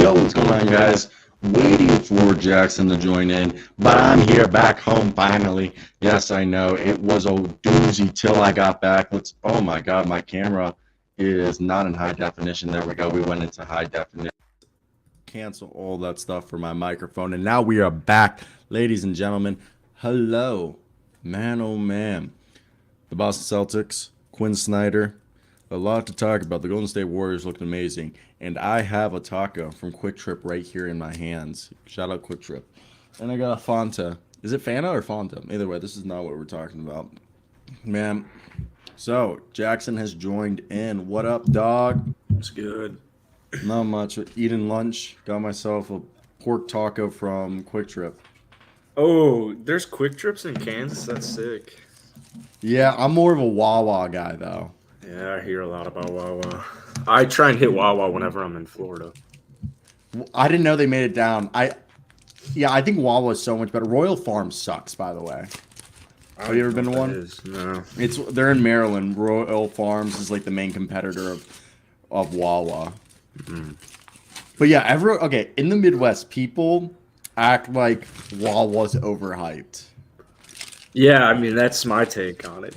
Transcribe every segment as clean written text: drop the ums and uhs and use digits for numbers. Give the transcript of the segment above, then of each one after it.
Yo, what's going on, guys? Waiting for Jackson to join in, but I'm here back home finally. Yes, I know it was a doozy till I got back. Oh my God, my camera is not in high definition. There we go. We went into high definition. Cancel all that stuff for my microphone, and now we are back, ladies and gentlemen. Hello, man. Oh man, the Boston Celtics, Quinn Snyder. A lot to talk about. The Golden State Warriors looked amazing. And I have a taco from Quick Trip right here in my hands. Shout out Quick Trip. And I got a Fanta. Is it Fanta or Fanta? Either way, this is not what we're talking about. Man. So, Jackson has joined in. What up, dog? It's good. Not much. Eating lunch. Got myself a pork taco from Quick Trip. Oh, there's Quick Trips in Kansas? That's sick. Yeah, I'm more of a Wawa guy, though. Yeah, I hear a lot about Wawa. I try and hit Wawa whenever I'm in Florida. I didn't know they made it down. I think Wawa is so much better. Royal Farms sucks, by the way. Have you ever been to one? No. They're in Maryland. Royal Farms is like the main competitor of Wawa. Mm-hmm. But yeah, in the Midwest, people act like Wawa's overhyped. Yeah, I mean, that's my take on it.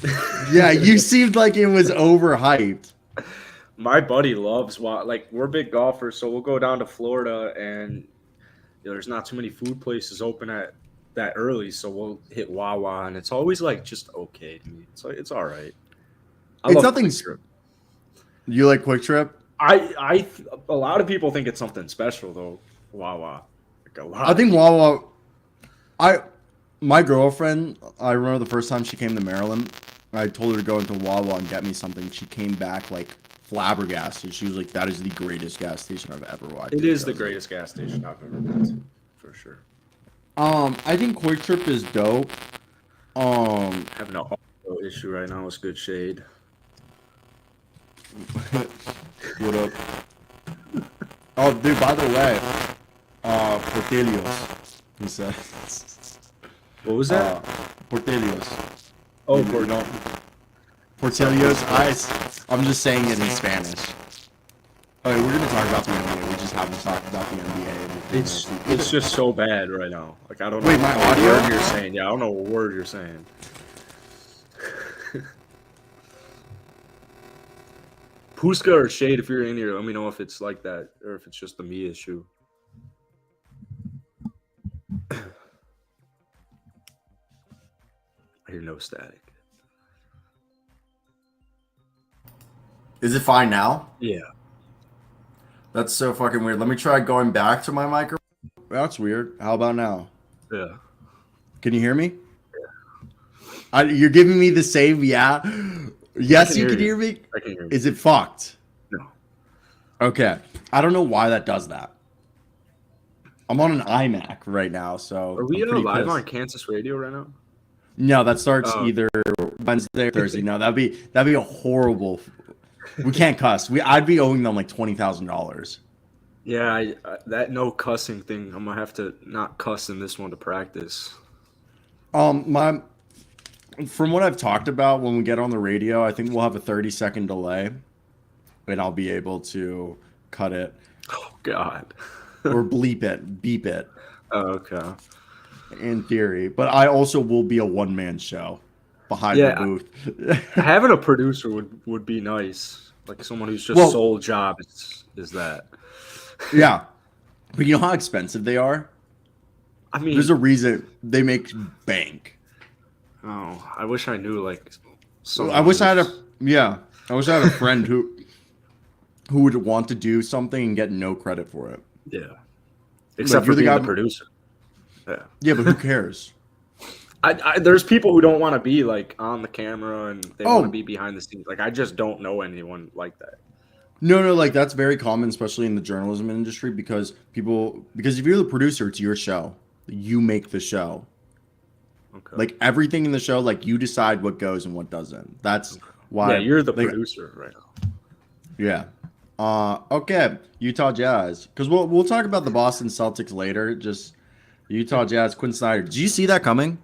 Yeah, you seemed like it was overhyped. My buddy loves Wawa. Like, we're big golfers, so we'll go down to Florida, and there's not too many food places open at that early, so we'll hit Wawa, and it's always, like, just okay to me. It's all right. It's nothing. You like Quick Trip? A lot of people think it's something special, though, Wawa. I think Wawa... My girlfriend, I remember the first time she came to Maryland, I told her to go into Wawa and get me something. She came back like flabbergasted. She was like, that is the greatest gas station I've ever watched. It is the greatest gas station I've ever been to, for sure. I think Quick Trip is dope. Having an audio issue right now is good shade. What up? Oh, dude, by the way, Portelios, he said. What was that? Portelios. Oh, Portelios. I'm just saying it in Spanish. Okay, we're gonna talk about the NBA. We just haven't talked about the NBA. It's just so bad right now. Like, I don't know. Wait, my audio? Word you're saying. Yeah, I don't know what word you're saying. Puska or Shade, if you're in here, let me know if it's like that or if it's just a me issue. I hear no static. Is it fine now? Yeah. That's so fucking weird. Let me try going back to my microphone. That's weird. How about now? Yeah. Can you hear me? Yeah. You're giving me the same, yeah? Yes, you can hear me? I can hear you. Is it fucked? No. Okay. I don't know why that does that. I'm on an iMac right now, so... Are we live on Kansas radio right now? No, that starts either Wednesday or Thursday. No, that'd be a horrible... We can't cuss. I'd be owing them like $20,000. Yeah, that no cussing thing. I'm gonna have to not cuss in this one to practice. From what I've talked about, when we get on the radio, I think we'll have a 30-second delay, and I'll be able to cut it. Oh God. Or beep it. Oh, okay. In theory, but I also will be a one-man show behind the booth. Having a producer would be nice, like someone whose sole job is that. Yeah, but you know how expensive they are. I mean, there's a reason they make bank. Oh, I wish I knew like. I wish I had a friend who would want to do something and get no credit for it. Yeah, except for being the producer. Yeah, but who cares? There's people who don't want to be like on the camera and they want to be behind the scenes. Like, I just don't know anyone like that. No, like that's very common, especially in the journalism industry, because if you're the producer, it's your show. You make the show. Okay. Like everything in the show, like you decide what goes and what doesn't. That's why. Yeah, you're the producer right now. Yeah. Okay, Utah Jazz, because we'll talk about the Boston Celtics later. Just Utah Jazz, Quinn Snyder. Did you see that coming?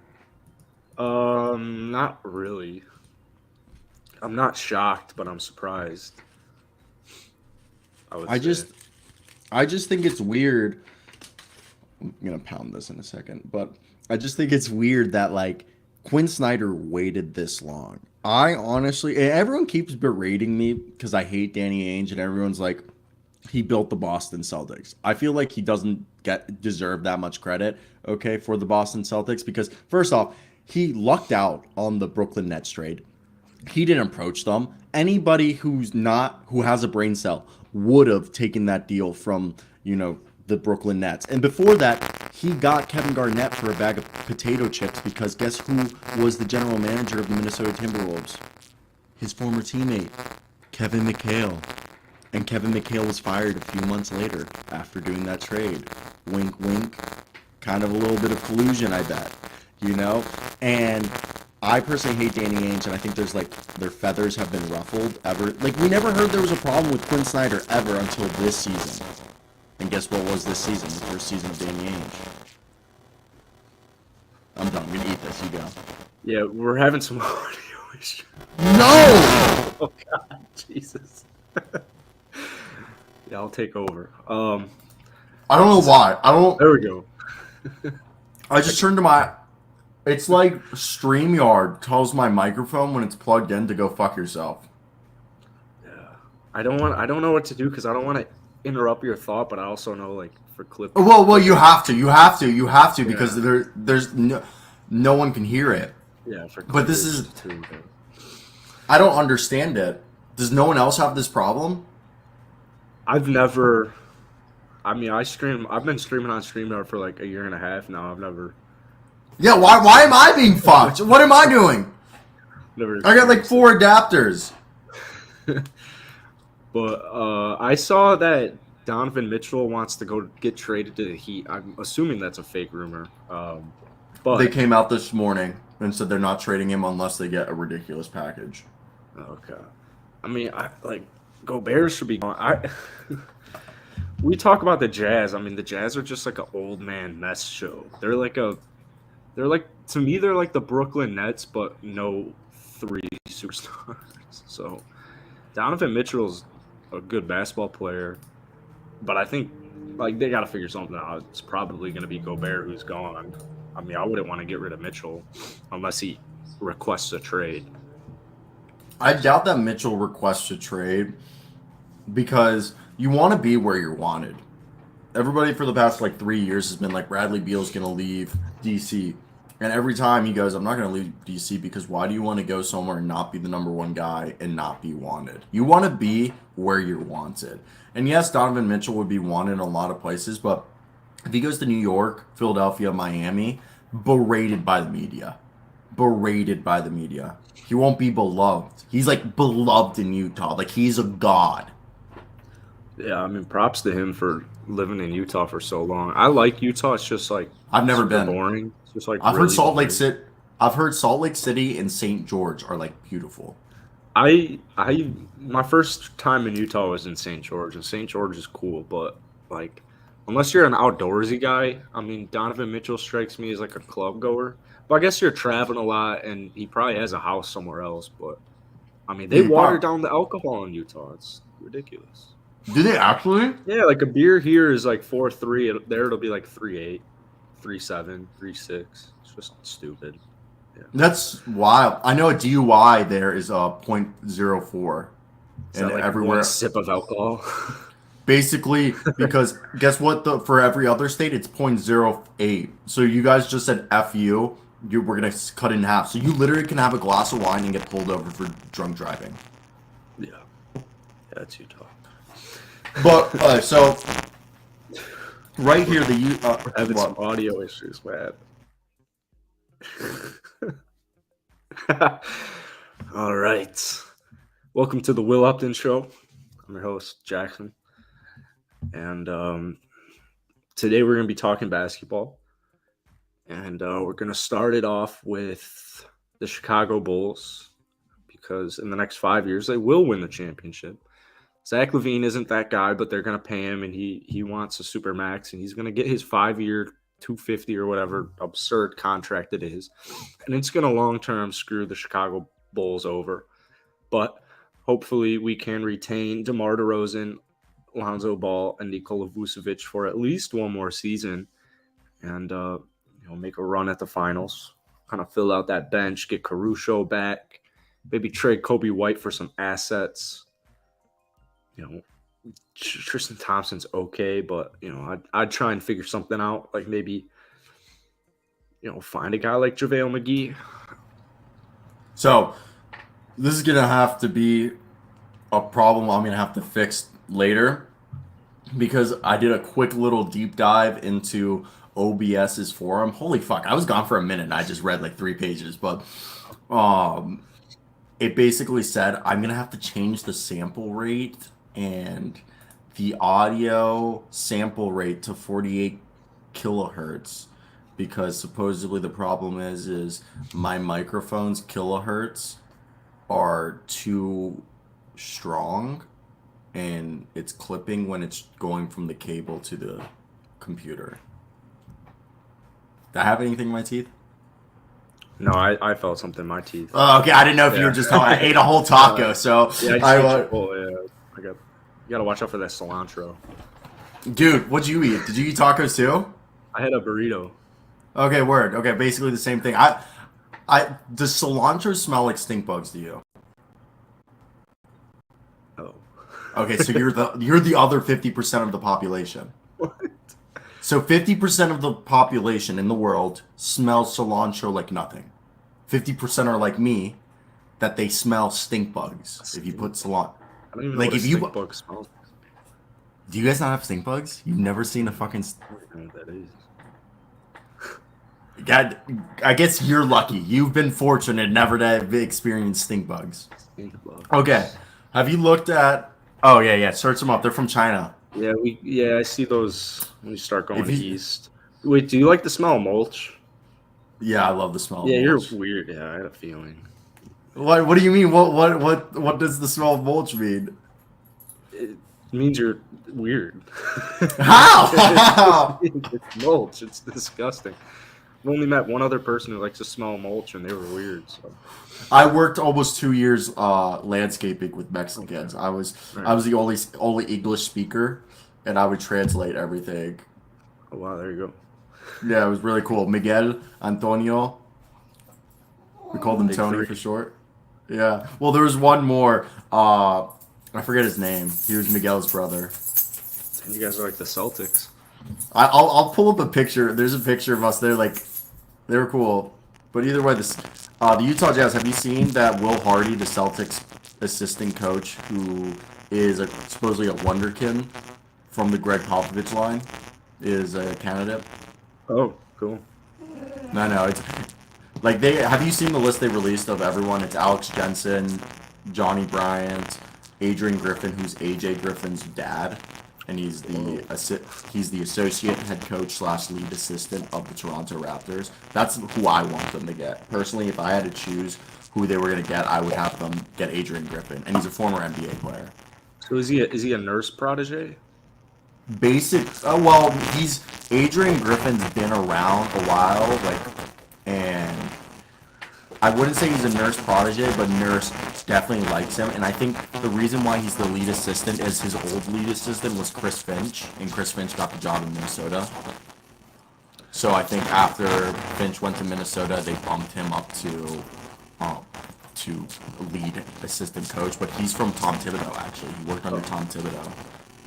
Not really. I'm not shocked, but I'm surprised. I just think it's weird. I'm gonna pound this in a second, but I just think it's weird that like Quinn Snyder waited this long. I honestly, everyone keeps berating me because I hate Danny Ainge, and everyone's like, he built the Boston Celtics. I feel like he doesn't deserve that much credit, okay, for the Boston Celtics because first off, he lucked out on the Brooklyn Nets trade. He didn't approach them. Anybody who has a brain cell would have taken that deal from, the Brooklyn Nets. And before that, he got Kevin Garnett for a bag of potato chips because guess who was the general manager of the Minnesota Timberwolves? His former teammate, Kevin McHale. And Kevin McHale was fired a few months later after doing that trade. Wink, wink. Kind of a little bit of collusion, I bet. And I personally hate Danny Ainge, and I think there's their feathers have been ruffled ever. We never heard there was a problem with Quinn Snyder ever until this season. And guess what was this season? The first season of Danny Ainge. I'm done. I'm gonna eat this. You go. Yeah, we're having some audio issues. No! Oh God, Jesus. Yeah, I'll take over. I don't know why. There we go. I just turned to my. It's like StreamYard tells my microphone when it's plugged in to go fuck yourself. Yeah, I don't know what to do because I don't want to interrupt your thought, but I also know for clip. Well, you have to because there's no one can hear it. Yeah, but this is. Too, I don't understand it. Does no one else have this problem? I've never. I mean, I've been streaming on StreamYard for a year and a half now. I've never. Yeah, why am I being fucked? What am I doing? Never. I got 4 adapters. But I saw that Donovan Mitchell wants to go get traded to the Heat. I'm assuming that's a fake rumor. But they came out this morning and said they're not trading him unless they get a ridiculous package. Okay. I mean, Gobert should be gone. We talk about the Jazz. I mean, the Jazz are just an old man mess show. They're to me, they're like the Brooklyn Nets, but no 3 superstars. So Donovan Mitchell's a good basketball player, but I think they got to figure something out. It's probably going to be Gobert who's gone. I mean, I wouldn't want to get rid of Mitchell unless he requests a trade. I doubt that Mitchell requests a trade because you want to be where you're wanted. Everybody for the past 3 years has been Bradley Beal's going to leave DC. And every time he goes, I'm not going to leave DC because why do you want to go somewhere and not be the number 1 guy and not be wanted? You want to be where you're wanted. And yes, Donovan Mitchell would be wanted in a lot of places, but if he goes to New York, Philadelphia, Miami, berated by the media. Berated by the media. He won't be beloved. He's beloved in Utah. He's a god. Yeah, I mean, props to him for living in Utah for so long. I like Utah. It's just I've never been. Boring. It's just I've heard Salt Lake City. I've heard Salt Lake City and St. George are beautiful. My first time in Utah was in St. George, and St. George is cool, but unless you're an outdoorsy guy, I mean, Donovan Mitchell strikes me as a club goer. But I guess you're traveling a lot, and he probably has a house somewhere else. But I mean, they water down the alcohol in Utah. It's ridiculous. Do they actually? Yeah, a beer here is 4.3. There it'll be 3.8, 3.7, 3.6. It's just stupid. Yeah. That's wild. I know a DUI there is 0.04. And everywhere one sip of alcohol. Basically, because guess what? For every other state, it's 0.08. So you guys just said F you. We're going to cut it in half. So you literally can have a glass of wine and get pulled over for drunk driving. Yeah. Yeah, that's Utah. But, so, right here, we're having some audio issues, man. All right. Welcome to the Will Upton Show. I'm your host, Jackson. And today we're going to be talking basketball. And we're going to start it off with the Chicago Bulls because in the next 5 years, they will win the championship. Zach LaVine isn't that guy, but they're going to pay him, and he wants a super max, and he's going to get his 5-year, $250 or whatever absurd contract it is. And it's going to long-term screw the Chicago Bulls over. But hopefully we can retain DeMar DeRozan, Lonzo Ball and Nikola Vucevic for at least one more season, and make a run at the finals. Kind of fill out that bench, get Caruso back, maybe trade Kobe White for some assets. Tristan Thompson's okay, but I'd try and figure something out. Like maybe find a guy like JaVale McGee. So this is gonna have to be a problem I'm gonna have to fix later, because I did a quick little deep dive into OBS's forum. Holy fuck, I was gone for a minute and I just read like 3 pages, but it basically said I'm gonna have to change the sample rate and the audio sample rate to 48 kilohertz, because supposedly the problem is my microphone's kilohertz are too strong and it's clipping when it's going from the cable to the computer. Did I have anything in my teeth? No, I felt something in my teeth. Oh, okay. I didn't know if you were just talking. I ate a whole taco, so You gotta watch out for that cilantro. Dude, what'd you eat? Did you eat tacos too? I had a burrito. Okay, word. Okay, basically the same thing. Does cilantro smell like stink bugs to you? Oh. Okay, so you're the other 50% of the population. What? So 50% of the population in the world smells cilantro like nothing. 50% are like me, that they smell stink bugs if you put cilantro. I don't even know what a stink bug smells like. Do you guys not have stink bugs? You've never seen a fucking... I don't know what that is. God, I guess you're lucky. You've been fortunate never to have experienced stink bugs. Stink bugs. Okay. Have you looked at... Oh, yeah. Search them up. They're from China. Yeah, I see those when you start going east. Wait, do you like the smell of mulch? Yeah, I love the smell of mulch. Yeah, you're weird. Yeah, I had a feeling. What do you mean? What does the smell of mulch mean? It means you're weird. How? It's mulch. It's disgusting. I've only met one other person who likes to smell mulch, and they were weird. So. I worked almost 2 years landscaping with Mexicans. I was the only English speaker, and I would translate everything. Oh wow, there you go. Yeah, it was really cool. Miguel, Antonio. We called him Tony for short. Yeah. Well, there was one more. I forget his name. He was Miguel's brother. And you guys are like the Celtics. I'll pull up a picture. There's a picture of us. They were cool. But either way, the Utah Jazz. Have you seen that Will Hardy, the Celtics assistant coach, who is supposedly a wonderkin from the Greg Popovich line, is a candidate? Oh, cool. No, it's like have you seen the list they released of everyone? It's Alex Jensen, Johnny Bryant, Adrian Griffin, who's AJ Griffin's dad, and he's the associate head coach / lead assistant of the Toronto Raptors. That's who I want them to get. Personally, if I had to choose who they were going to get, I would have them get Adrian Griffin, and he's a former NBA player. So is he a nurse protege? He's Adrian Griffin's been around a while, and I wouldn't say he's a nurse protege, but nurse definitely likes him. And I think the reason why he's the lead assistant is his old lead assistant was Chris Finch, and Chris Finch got the job in Minnesota. So I think after Finch went to Minnesota, they bumped him up to lead assistant coach. But he's from Tom Thibodeau, actually. He worked under Tom Thibodeau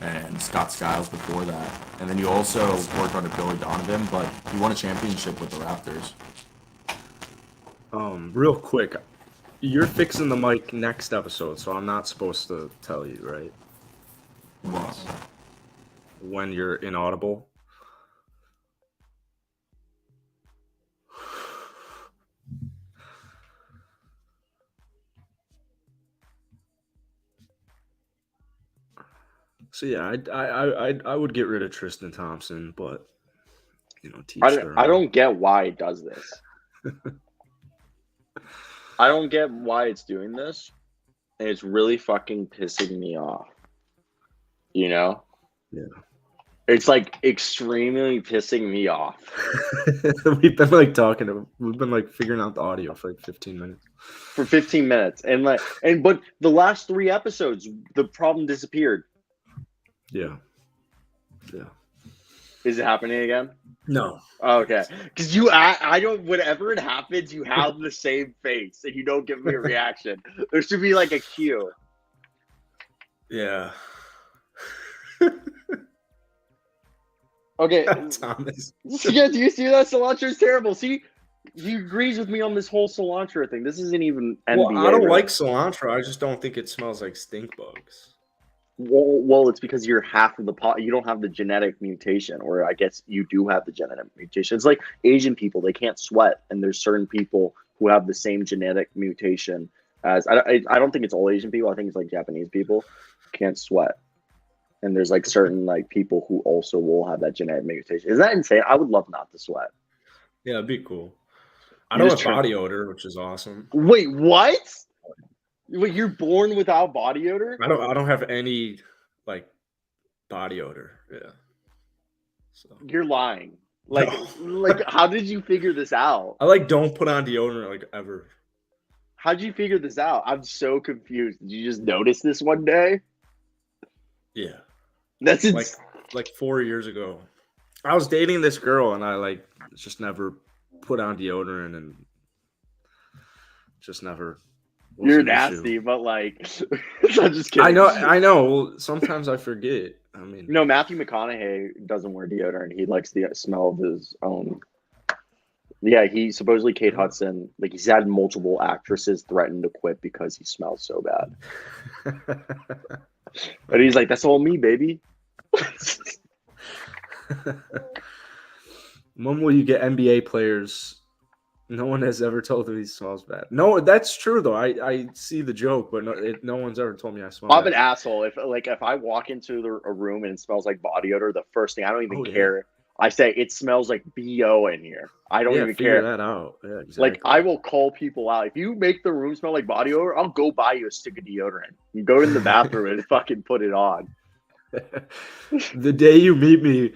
and Scott Skiles before that. And then he also worked under Billy Donovan, but he won a championship with the Raptors. Real quick, you're fixing the mic next episode, so I'm not supposed to tell you, right? What? When you're inaudible. So yeah, I would get rid of Tristan Thompson, but I don't get why it does this. I don't get why it's doing this, and it's really fucking pissing me off. You know? Yeah. It's like extremely pissing me off. We've been figuring out the audio for like 15 minutes. For 15 minutes. But the last 3 episodes, the problem disappeared. Yeah. Yeah. Is it happening again? No. Oh, okay. Because I don't. Whenever it happens, you have the same face, and you don't give me a reaction. There should be like a cue. Yeah. Okay. Thomas. Yeah, do you see that? Cilantro is terrible. See, he agrees with me on this whole cilantro thing. This isn't even NBA. Well, I don't right? like cilantro. I just don't think it smells like stink bugs. Well, it's because you're half of the pot. You don't have the genetic mutation, or I guess you do have the genetic mutation. It's like Asian people; they can't sweat, and there's certain people who have the same genetic mutation as. I don't think it's all Asian people. I think it's like Japanese people can't sweat, and there's like certain like people who also will have that genetic mutation. Is that insane? I would love not to sweat. Yeah, it'd be cool. I You don't just have body odor, which is awesome. Wait, what? Wait, you're born without body odor? I don't have any like body odor. Yeah. So You're lying. Like, No. how did you figure this out? I like don't put on deodorant like ever. How'd you figure this out? I'm so confused. Did you just notice this one day? Yeah. That's like 4 years ago. I was dating this girl and I like just never put on deodorant and just never. You're nasty, but like, I'm just kidding. I know. Well, sometimes I forget. I mean, no, Matthew McConaughey doesn't wear deodorant. He likes the smell of his own. Yeah, he supposedly Kate Hudson. Like he's had multiple actresses threaten to quit because he smells so bad. But he's like, "That's all me, baby." When will you get NBA players? No one has ever told me he smells bad. No, that's true though. I see the joke, but no one's ever told me I smell I'm bad. an asshole. If I walk into a room and it smells like body odor, the first thing I don't even care. I say it smells like BO in here. I don't even figure care. that out. Yeah, exactly. Like I will call people out. If you make the room smell like body odor, I'll go buy you a stick of deodorant. You go in the bathroom and fucking put it on. The day you meet me,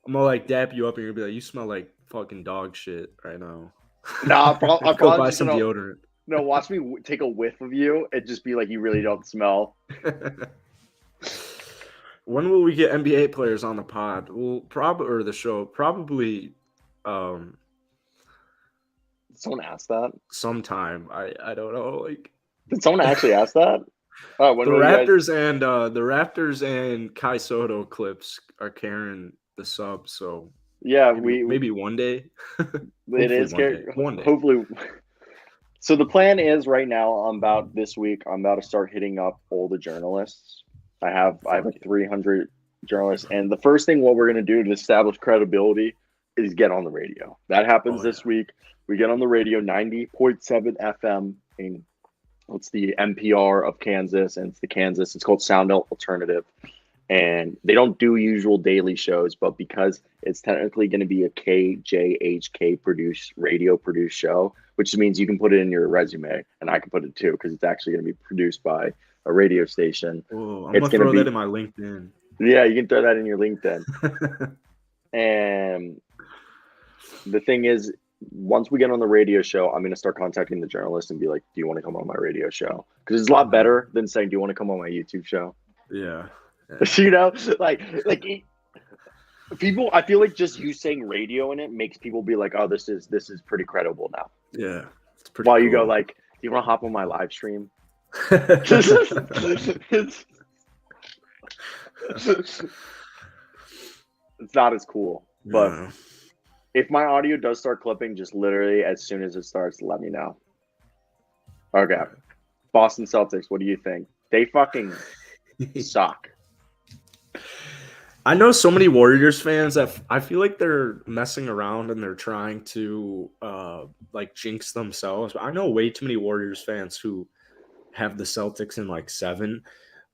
I'm gonna like dap you up and you're gonna be like, "You smell like fucking dog shit right now." Nah, I'll go buy some deodorant. No, watch me take a whiff of you and just be like, "You really don't smell." When will we get NBA players on the pod? Well, probably or the show probably. Someone asked that. Sometime I don't know. Like, did someone actually ask that? Oh, the Raptors and Kai Soto clips are carrying the sub. So yeah, maybe one day. It is one day. Hopefully. So the plan is right now. This week. I'm about to start hitting up all the journalists. I have 300 journalists, and the first thing what we're gonna do to establish credibility is get on the radio. That happens this week. We get on the radio, 90.7 FM, and it's the NPR of Kansas, and it's called Sound Alternative. And they don't do usual daily shows, but because it's technically going to be a KJHK radio produced show, which means you can put it in your resume, and I can put it too, because it's actually going to be produced by a radio station. Oh, I'm going to throw that in my LinkedIn. Yeah, you can throw that in your LinkedIn. And the thing is, once we get on the radio show, I'm going to start contacting the journalists and be like, do you want to come on my radio show? Because it's a lot better than saying, do you want to come on my YouTube show? Yeah. You know, like people, I feel like just you saying radio in it makes people be like, oh, this is pretty credible now. Yeah. It's pretty While cool. You go like, do you want to hop on my live stream? It's not as cool, but if my audio does start clipping, just literally as soon as it starts, let me know. Okay. Boston Celtics, what do you think? They fucking suck. I know so many Warriors fans that I feel like they're messing around and they're trying to like jinx themselves. I know way too many Warriors fans who have the Celtics in like 7.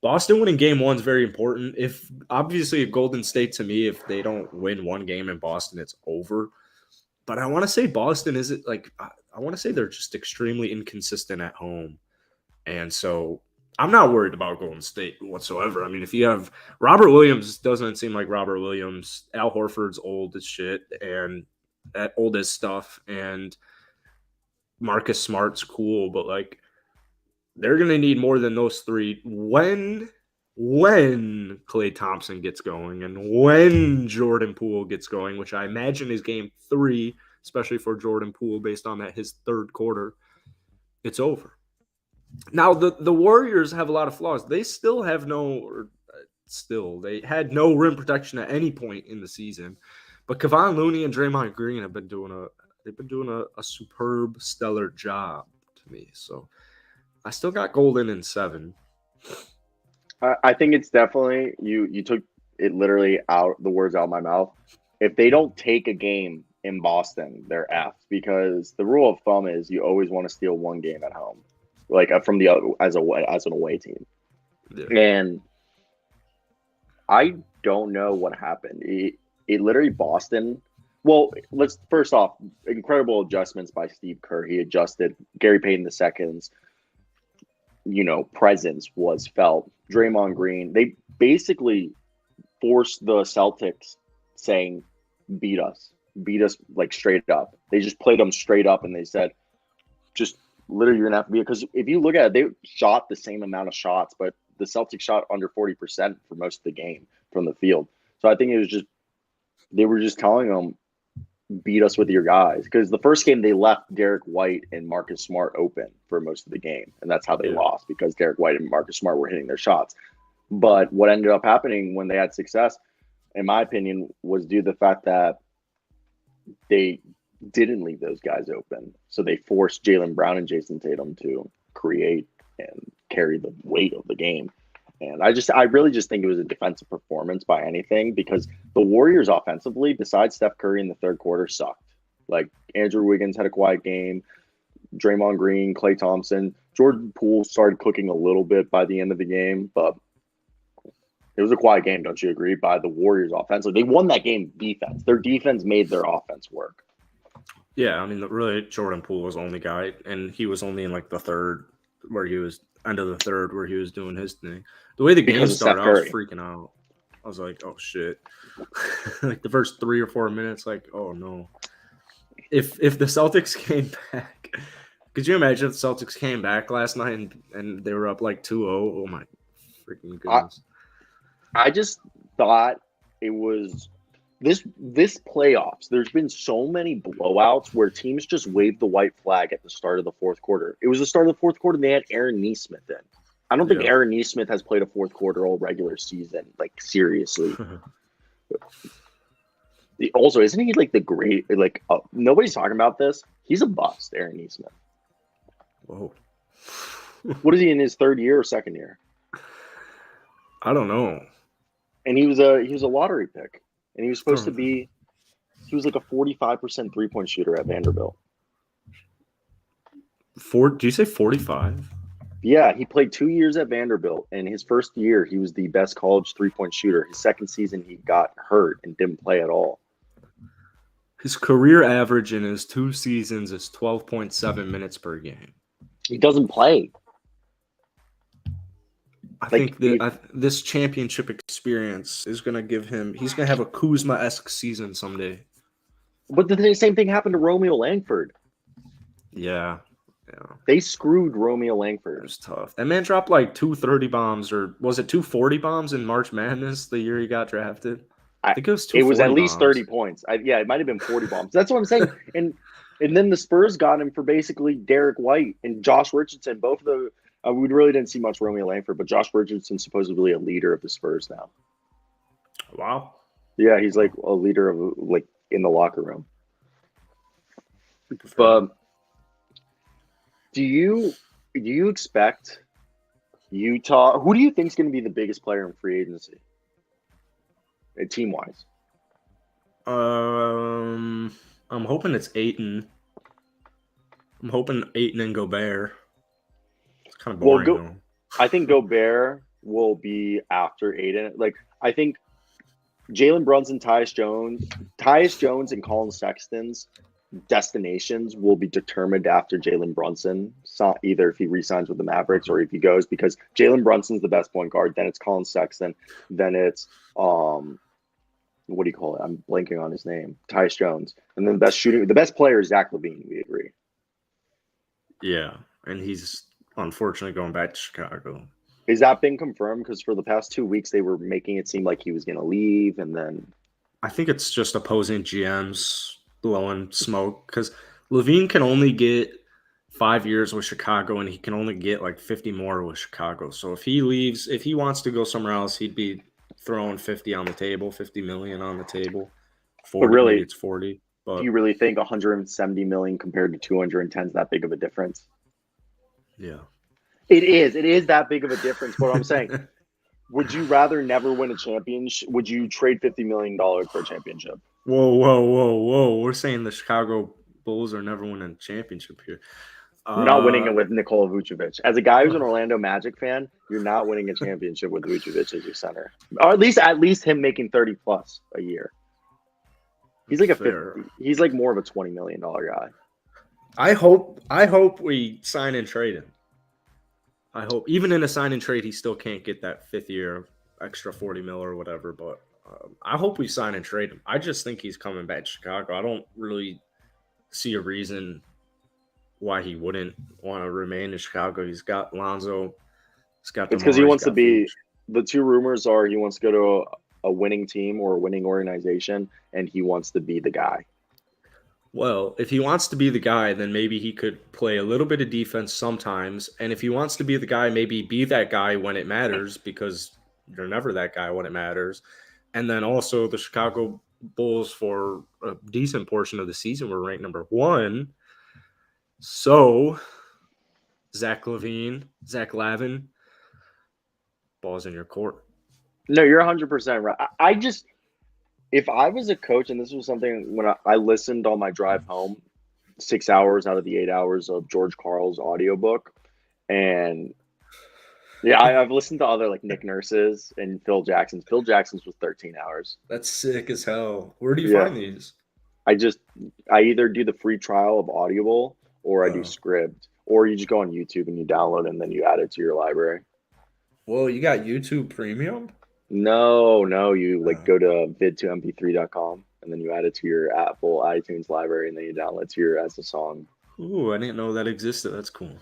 Boston winning game 1 is very important. If Golden State, to me, if they don't win one game in Boston, it's over. But I want to say Boston isn't like I want to say they're just extremely inconsistent at home. And so I'm not worried about Golden State whatsoever. I mean, if you have Robert Williams, doesn't seem like Robert Williams. Al Horford's old as shit and old as stuff. And Marcus Smart's cool, but like they're going to need more than those 3. When when Klay Thompson gets going and when Jordan Poole gets going, which I imagine is game 3, especially for Jordan Poole based on his third quarter, it's over. Now, the Warriors have a lot of flaws. They still have they had no rim protection at any point in the season. But Kevon Looney and Draymond Green have been doing a superb, stellar job to me. So I still got Golden in 7. I think it's definitely you took it literally the words out of my mouth. If they don't take a game in Boston, they're effed, because the rule of thumb is you always want to steal one game at home, like from the as an away team. Yeah. And I don't know what happened. It literally Boston. Well, let's first off, incredible adjustments by Steve Kerr. He adjusted Gary Payton II's, presence was felt. Draymond Green, they basically forced the Celtics, saying, beat us like straight up. They just played them straight up, and they said, just literally you're gonna have to be, because if you look at it, they shot the same amount of shots, but the Celtics shot under 40% for most of the game from the field. So I think it was just, they were just telling them, beat us with your guys. Because the first game they left Derek White and Marcus Smart open for most of the game. And that's how they lost, because Derek White and Marcus Smart were hitting their shots. But what ended up happening when they had success, in my opinion, was due to the fact that they didn't leave those guys open. So they forced Jaylen Brown and Jason Tatum to create and carry the weight of the game. And I really just think it was a defensive performance by anything, because the Warriors offensively, besides Steph Curry in the third quarter, sucked. Like, Andrew Wiggins had a quiet game, Draymond Green, Klay Thompson, Jordan Poole started cooking a little bit by the end of the game, but it was a quiet game, don't you agree, by the Warriors offensively. They won that game defense. Their defense made their offense work. Yeah, I mean, really, Jordan Poole was the only guy, and he was only in like the third, where he was end of the third, where he was doing his thing. The way the game started, I was freaking out. I was like, oh shit. Like the first 3 or 4 minutes, like, oh no. If the Celtics came back, could you imagine if the Celtics came back last night and they were up like 2-0? Oh my freaking goodness. I just thought it was this playoffs. There's been so many blowouts where teams just waved the white flag at the start of the fourth quarter. It was the start of the fourth quarter, and they had Aaron Nesmith in. I don't think Aaron Nesmith has played a fourth quarter all regular season, like, seriously. Also, isn't he like the great, like, nobody's talking about this? He's a bust, Aaron Nesmith. Whoa. What is he in his third year or second year? I don't know. And he was a lottery pick. And he was supposed to be, he was like a 45% 3-point shooter at Vanderbilt. Do you say 45? Yeah, he played 2 years at Vanderbilt. And his first year, he was the best college 3-point shooter. His second season, he got hurt and didn't play at all. His career average in his 2 seasons is 12.7 minutes per game. He doesn't play. I think this championship experience is going to give him – he's going to have a Kuzma-esque season someday. But the same thing happened to Romeo Langford. Yeah. They screwed Romeo Langford. It was tough. That man dropped like 2 30 bombs, or was it 2 40 bombs in March Madness the year he got drafted? I think it was 2 It was at least bombs. 30 points. It might have been 40 bombs. That's what I'm saying. And then the Spurs got him for basically Derek White and Josh Richardson. Both of the we really didn't see much Romeo Langford, but Josh Richardson's supposedly a leader of the Spurs now. Wow. Yeah, he's like a leader of, like, in the locker room. But do you expect Utah? Who do you think is going to be the biggest player in free agency, team wise? I'm hoping it's Ayton. I'm hoping Ayton and Gobert. It's kind of boring, though. I think Gobert will be after Ayton. Like, I think Jalen Brunson, Tyus Jones, and Colin Sexton's destinations will be determined after Jalen Brunson, either if he re-signs with the Mavericks or if he goes, because Jalen Brunson's the best point guard, then it's Colin Sexton, then it's what do you call it? I'm blanking on his name. Tyus Jones. And then the best player is Zach LaVine, we agree. Yeah, and he's unfortunately going back to Chicago. Is that been confirmed? Because for the past 2 weeks, they were making it seem like he was going to leave, and then I think it's just opposing GMs blowing smoke because Levine can only get 5 years with Chicago, and he can only get like 50 more with Chicago. So if he leaves, if he wants to go somewhere else, he'd be throwing 50 on the table, 50 million on the table. 40, but really, maybe it's 40. But do you really think 170 million compared to 210 is that big of a difference? yeah, It is. It is that big of a difference. But I'm saying, would you rather never win a championship? Would you trade $50 million for a championship? Whoa. We're saying the Chicago Bulls are never winning a championship here. You're not winning it with Nikola Vucevic. As a guy who's an Orlando Magic fan, you're not winning a championship with Vucevic as your center. Or at least him making 30 plus a year. He's like he's like more of a $20 million guy. I hope we sign and trade him. I hope even in a sign and trade, he still can't get that 5th year extra 40 mil or whatever. But I hope we sign and trade him. I just think he's coming back to Chicago. I don't really see a reason why he wouldn't want to remain in Chicago. He's got Lonzo. He's got. It's because he wants to be. The two rumors are he wants to go to a winning team or a winning organization, and he wants to be the guy. Well, if he wants to be the guy, then maybe he could play a little bit of defense sometimes. And if he wants to be the guy, maybe be that guy when it matters, because you're never that guy when it matters. And then also the Chicago Bulls for a decent portion of the season were ranked number 1. So Zach Lavin, ball's in your court. No, you're 100% right. I just, if I was a coach, and this was something when I listened on my drive home, 6 hours out of the 8 hours of George Carl's audiobook, and yeah, I've listened to other like Nick Nurse's and Phil Jackson's. Phil Jackson's was 13 hours. That's sick as hell. Where do you find these? I either do the free trial of Audible or I do Scribd, or you just go on YouTube and you download it and then you add it to your library. Whoa, you got YouTube Premium? No, you go to vid2mp3.com and then you add it to your Apple iTunes library and then you download it to as a song. Ooh, I didn't know that existed. That's cool.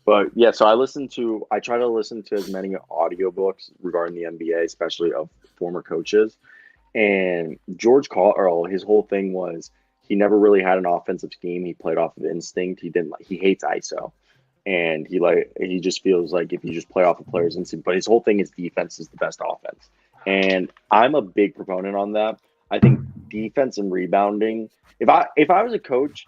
But yeah, so I try to listen to as many audiobooks regarding the NBA, especially of former coaches. And George Carl, his whole thing was he never really had an offensive scheme. He played off of instinct. He hates ISO. And he just feels like if you just play off a player's instinct, but his whole thing is defense is the best offense. And I'm a big proponent on that. I think defense and rebounding. If I was a coach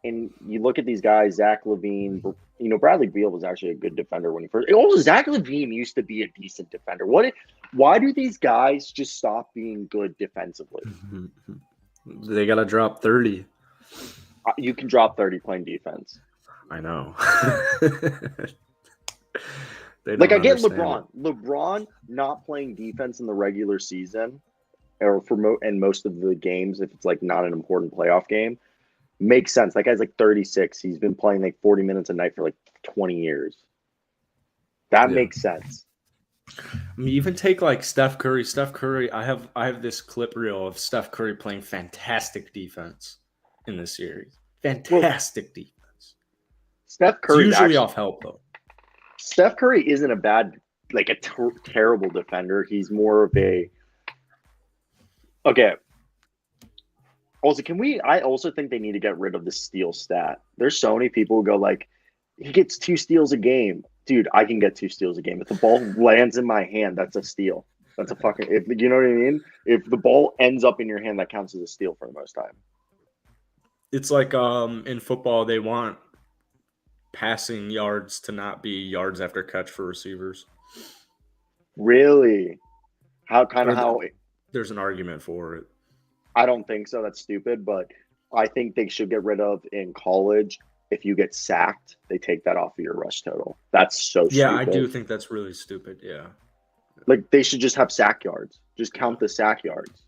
and you look at these guys, Zach LaVine, Bradley Beal was actually a good defender when he first. Also, Zach LaVine used to be a decent defender. Why do these guys just stop being good defensively? They gotta drop 30. You can drop 30 playing defense. I know. Like I get LeBron. LeBron not playing defense in the regular season or and most of the games, if it's like not an important playoff game, makes sense. That guy's like 36. He's been playing like 40 minutes a night for like 20 years. That makes sense. I mean, even take like Steph Curry. I have this clip reel of Steph Curry playing fantastic defense in this series. Fantastic defense. Steph Curry usually off help though. Steph Curry isn't a bad, like a terrible defender. He's more of a okay. Also, I also think they need to get rid of the steal stat. There's so many people who go like, he gets 2 steals a game. Dude, I can get 2 steals a game. If the ball lands in my hand, that's a steal. That's a fucking, you know what I mean? If the ball ends up in your hand, that counts as a steal for the most time. It's like in football, they want passing yards to not be yards after catch for receivers. Really? There's an argument for it. I don't think so. That's stupid, but I think they should get rid of in college. If you get sacked, they take that off of your rush total. That's so stupid. Yeah, I do think that's really stupid. Yeah. Like they should just have sack yards. Just count the sack yards.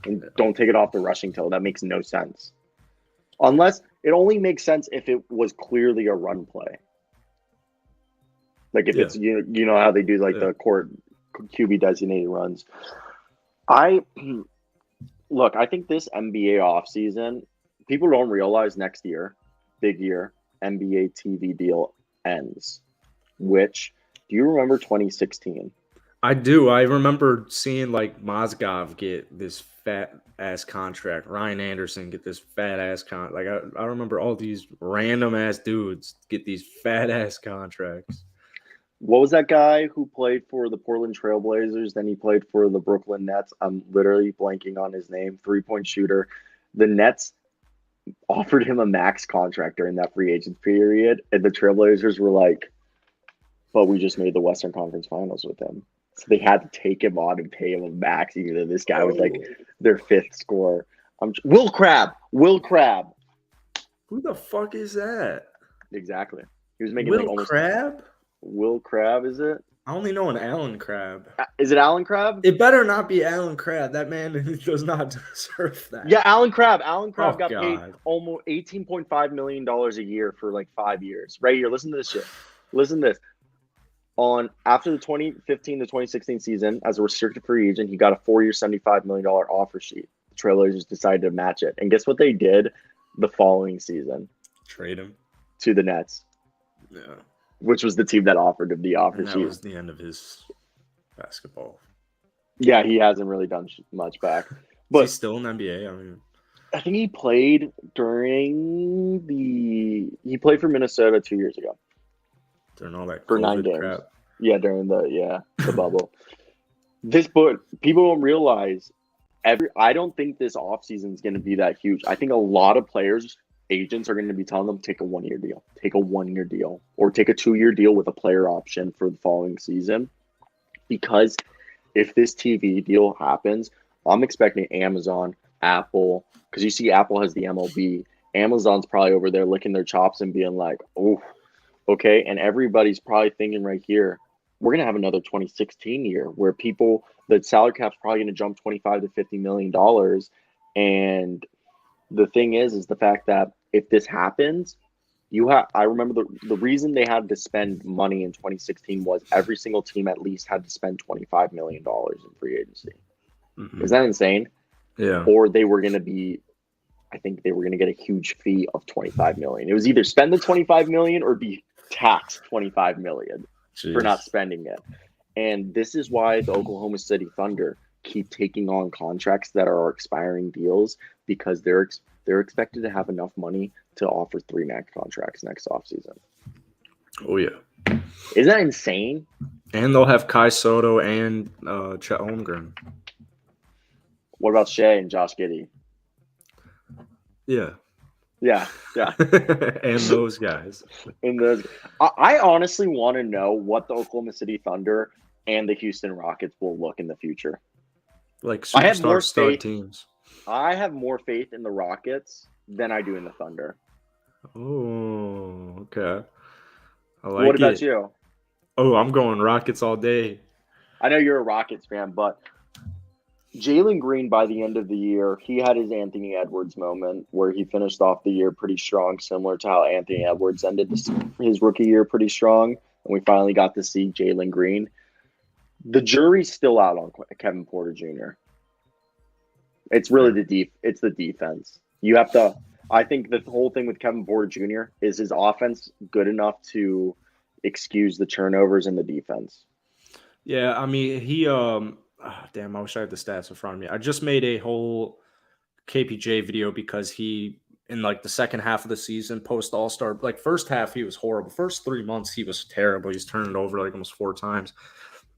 And don't take it off the rushing total. That makes no sense. Unless it only makes sense if it was clearly a run play. Like if it's you know how they do like the court QB designated runs. I think this NBA offseason, people don't realize next year, big year, NBA TV deal ends. Which Do you remember 2016? I do. I remember seeing like Mozgov get this fat ass contract. Ryan Anderson get this fat ass Like I remember all these random ass dudes get these fat ass contracts. What was that guy who played for the Portland Trailblazers? Then he played for the Brooklyn Nets. I'm literally blanking on his name. 3-point shooter. The Nets offered him a max contract during that free agent period, and the Trailblazers were like, "But we just made the Western Conference Finals with him." So they had to take him on and pay him a max, even though this guy was like their fifth scorer. Will Crabbe. Will Crabbe. Who the fuck is that? Exactly. He was making Will like almost Crabbe? Will Crabbe, is it? I only know an Alan Crabbe. Is it Alan Crabbe? It better not be Alan Crabbe. That man does not deserve that. Yeah, Alan Crabbe. Alan Crabbe got God. paid almost $18.5 million a year for like 5 years. Right here, listen to this shit. Listen to this. After the 2015 to 2016 season, as a restricted free agent, he got a 4-year, $75 million offer sheet. The Trailblazers decided to match it. And guess what they did the following season? Trade him to the Nets. Yeah. Which was the team that offered him the offer sheet. That was the end of his basketball. Yeah, he hasn't really done much back. But is he still in the NBA? I mean, I think he played he played for Minnesota 2 years ago. During all that for COVID 9 games. crap. Yeah, during the bubble. But people don't realize I don't think this offseason is going to be that huge. I think a lot of players, agents are going to be telling them take a 1-year deal, take a 1-year deal, or take a 2-year deal with a player option for the following season. Because if this TV deal happens, I'm expecting Amazon, Apple, because you see Apple has the MLB. Amazon's probably over there licking their chops and being like, oh, okay. And everybody's probably thinking right here, we're going to have another 2016 year where the salary cap's probably going to jump $25 to $50 million. And the thing is the fact that if this happens, I remember the reason they had to spend money in 2016 was every single team at least had to spend $25 million in free agency. Mm-hmm. Is that insane? Yeah. Or I think they were going to get a huge fee of $25 million. It was either spend the $25 million or be taxed $25 million for not spending it. And this is why the Oklahoma City Thunder keep taking on contracts that are expiring deals, because they're expected to have enough money to offer 3 max contracts next offseason. Oh, yeah. Isn't that insane? And they'll have Kai Soto and Chet Holmgren. What about Shea and Josh Giddey? Yeah. Yeah. And those guys. I honestly want to know what the Oklahoma City Thunder and the Houston Rockets will look in the future. Like superstar stud teams. I have more faith in the Rockets than I do in the Thunder. Oh, okay. I like it. What about you? Oh, I'm going Rockets all day. I know you're a Rockets fan, but Jalen Green, by the end of the year, he had his Anthony Edwards moment where he finished off the year pretty strong, similar to how Anthony Edwards ended his rookie year pretty strong, and we finally got to see Jalen Green. The jury's still out on Kevin Porter Jr. It's really the defense. You have to. I think the whole thing with Kevin Porter Jr. is his offense good enough to excuse the turnovers in the defense. Yeah, I mean he. Damn, I wish I had the stats in front of me. I just made a whole KPJ video because he, in like the second half of the season, post All-Star, like first half he was horrible. First 3 months he was terrible. He's turned it over like almost 4 times,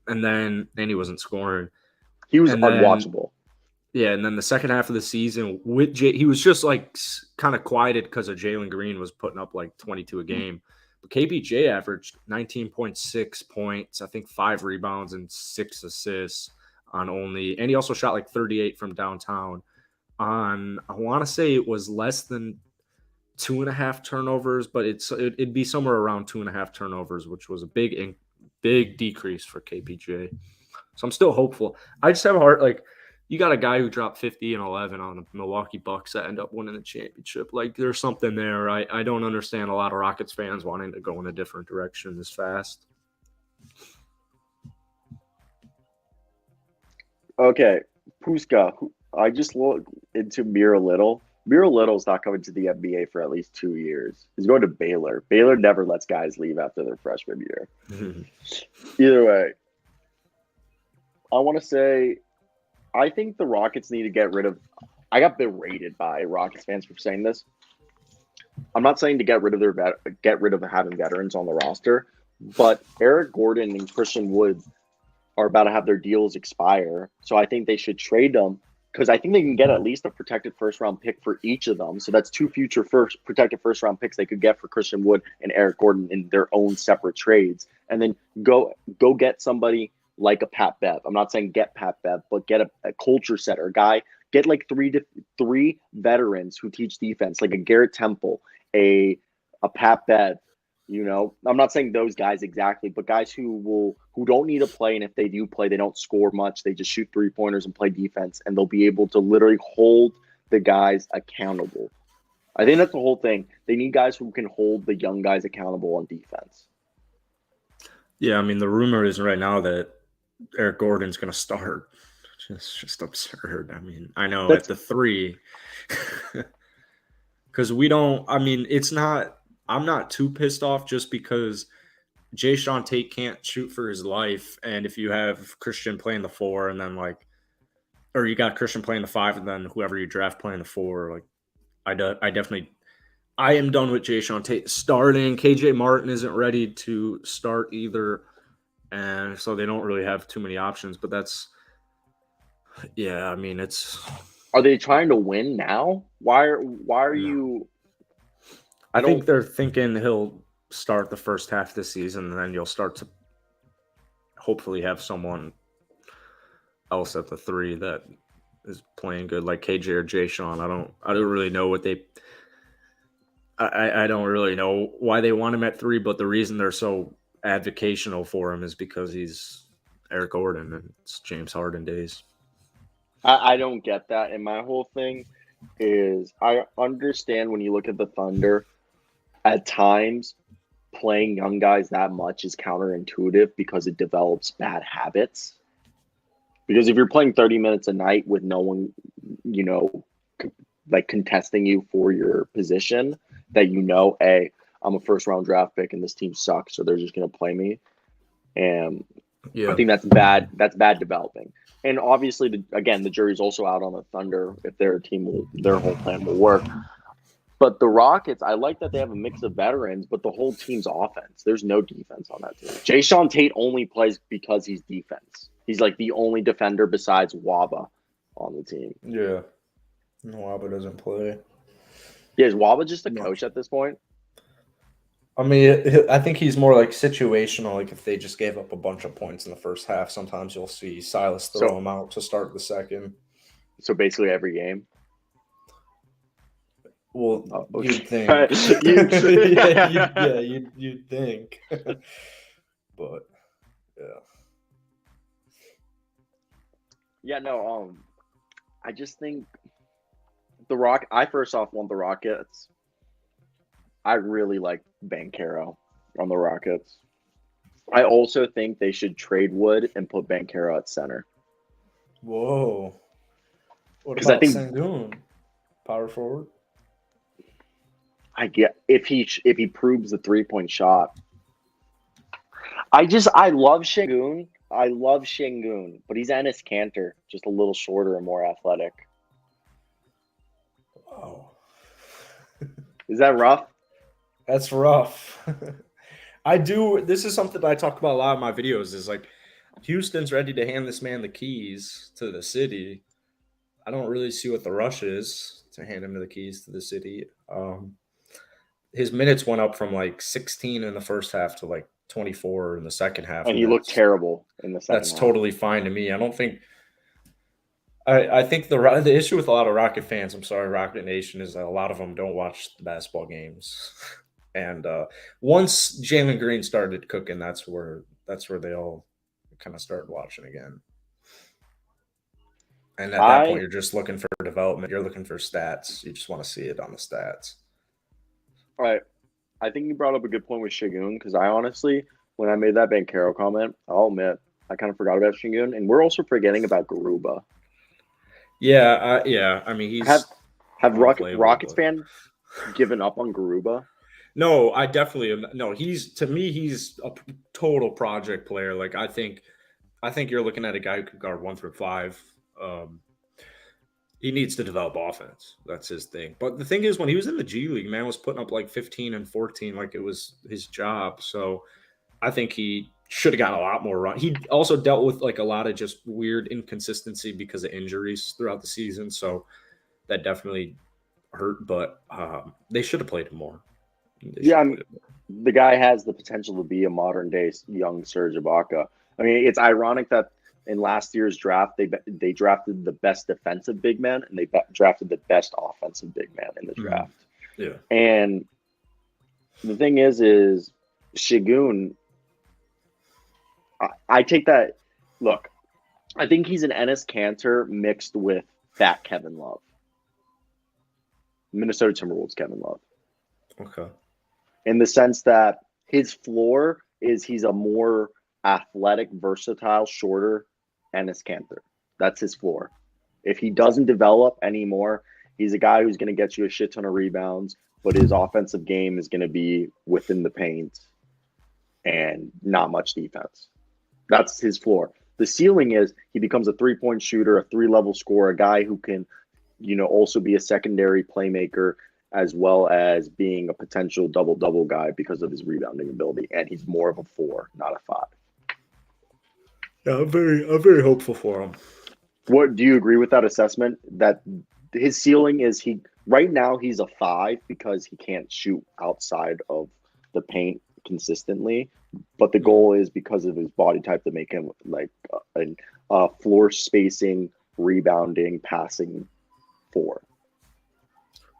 and then he wasn't scoring. He was unwatchable. Yeah, and then the second half of the season with he was just like kind of quieted because of Jalen Green was putting up like 22 a game. But KPJ averaged 19.6 points, I think 5 rebounds and 6 assists on and he also shot like 38 from downtown on, I want to say it was less than 2.5 turnovers, but it'd be somewhere around 2.5 turnovers, which was a big decrease for KPJ. So I'm still hopeful. I just have a heart, like, you got a guy who dropped 50 and 11 on the Milwaukee Bucks that end up winning the championship. Like, there's something there. I don't understand a lot of Rockets fans wanting to go in a different direction this fast. Okay, Puska, I just looked into Mir a little. Miro Little's not coming to the NBA for at least 2 years. He's going to Baylor. Baylor never lets guys leave after their freshman year. Either way, I want to say I think the Rockets need to get rid of – I got berated by Rockets fans for saying this. I'm not saying to get rid of having veterans on the roster, but Eric Gordon and Christian Wood are about to have their deals expire. So I think they should trade them because I think they can get at least a protected first-round pick for each of them. So that's 2 future protected first-round picks they could get for Christian Wood and Eric Gordon in their own separate trades. And then go get somebody like a Pat Bev. I'm not saying get Pat Bev, but get a culture setter, guy. Get like three veterans who teach defense, like a Garrett Temple, a Pat Bev. You know, I'm not saying those guys exactly, but guys who don't need to play, and if they do play, they don't score much. They just shoot 3-pointers and play defense, and they'll be able to literally hold the guys accountable. I think that's the whole thing. They need guys who can hold the young guys accountable on defense. Yeah, I mean, the rumor is right now that Eric Gordon's going to start. Just absurd. I mean, I know at the 3, because we don't. I mean, it's not. I'm not too pissed off just because Jayshawn Tate can't shoot for his life, and if you have Christian playing the 4, and then or you got Christian playing the 5, and then whoever you draft playing the 4, I am done with Jayshawn Tate starting. KJ Martin isn't ready to start either, and so they don't really have too many options. But that's, yeah, I mean, it's. Are they trying to win now? Why are you? I think they're thinking he'll start the first half of the season, and then you'll start to hopefully have someone else at the 3 that is playing good, like KJ or Jayshawn. I don't really know what they. I don't really know why they want him at 3, but the reason they're so advocational for him is because he's Eric Gordon and it's James Harden days. I don't get that, and my whole thing is I understand when you look at the Thunder. At times, playing young guys that much is counterintuitive because it develops bad habits. Because if you're playing 30 minutes a night with no one, contesting you for your position, that hey, I'm a first-round draft pick and this team sucks, so they're just going to play me. And yeah. I think that's bad. That's bad developing. And obviously, the jury's also out on the Thunder if their whole plan will work. But the Rockets, I like that they have a mix of veterans, but the whole team's offense. There's no defense on that team. Jayshawn Tate only plays because he's defense. He's like the only defender besides Waba on the team. Yeah. Waba doesn't play. Yeah, is Waba just a coach at this point? I mean, I think he's more like situational. Like if they just gave up a bunch of points in the first half, sometimes you'll see Silas throw him out to start the second. So basically every game? Well, you'd think. You'd think. But, yeah. Yeah, no, I just think I first off want the Rockets. I really like Banchero on the Rockets. I also think they should trade Wood and put Banchero at center. Whoa. What about Sengun? Power forward? I get if he proves the 3-point shot. I love Sengun. I love Sengun, but he's Enes Kanter, just a little shorter and more athletic. Wow. Is that rough? That's rough. This is something that I talk about a lot in my videos is like Houston's ready to hand this man the keys to the city. I don't really see what the rush is to hand him the keys to the city. His minutes went up from like 16 in the first half to like 24 in the second half. And he looked terrible in the second half. That's totally fine to me. I don't think I think the issue with a lot of Rocket fans, I'm sorry, Rocket Nation, is that a lot of them don't watch the basketball games. And once Jalen Green started cooking, that's where they all kind of started watching again. And at that point, you're just looking for development. You're looking for stats. You just want to see it on the stats. All right. I think you brought up a good point with Sengun because I honestly, when I made that Banchero comment, I'll admit I kind of forgot about Sengun, and we're also forgetting about Garuba. Yeah. I mean, he's. Have unplayable, Rockets but- fan given up on Garuba? No, I definitely am. No, he's a total project player. Like I think you're looking at a guy who could guard 1 through 5. He needs to develop offense. That's his thing. But the thing is, when he was in the G League, man was putting up like 15 and 14 like it was his job. So I think he should have gotten a lot more run. He also dealt with like a lot of just weird inconsistency because of injuries throughout the season. So that definitely hurt. But they should have played him more. Yeah, the guy has the potential to be a modern day young Serge Ibaka. I mean, it's ironic that in last year's draft, they drafted the best defensive big man and they drafted the best offensive big man in the draft. Yeah. And the thing is Şengün, I take that. Look, I think he's an Enes Kanter mixed with that Kevin Love. Minnesota Timberwolves Kevin Love. Okay. In the sense that his floor is he's a more athletic, versatile, shorter Enes Kanter. That's his floor. If he doesn't develop anymore, he's a guy who's going to get you a shit ton of rebounds, but his offensive game is going to be within the paint and not much defense. That's his floor. The ceiling is he becomes a three-point shooter, a three-level scorer, a guy who can, also be a secondary playmaker as well as being a potential double-double guy because of his rebounding ability. And he's more of a 4, not a 5. Yeah, I'm very hopeful for him. What do you agree with that assessment? That his ceiling is right now he's a 5 because he can't shoot outside of the paint consistently, but the goal is because of his body type to make him like a floor spacing, rebounding, passing 4.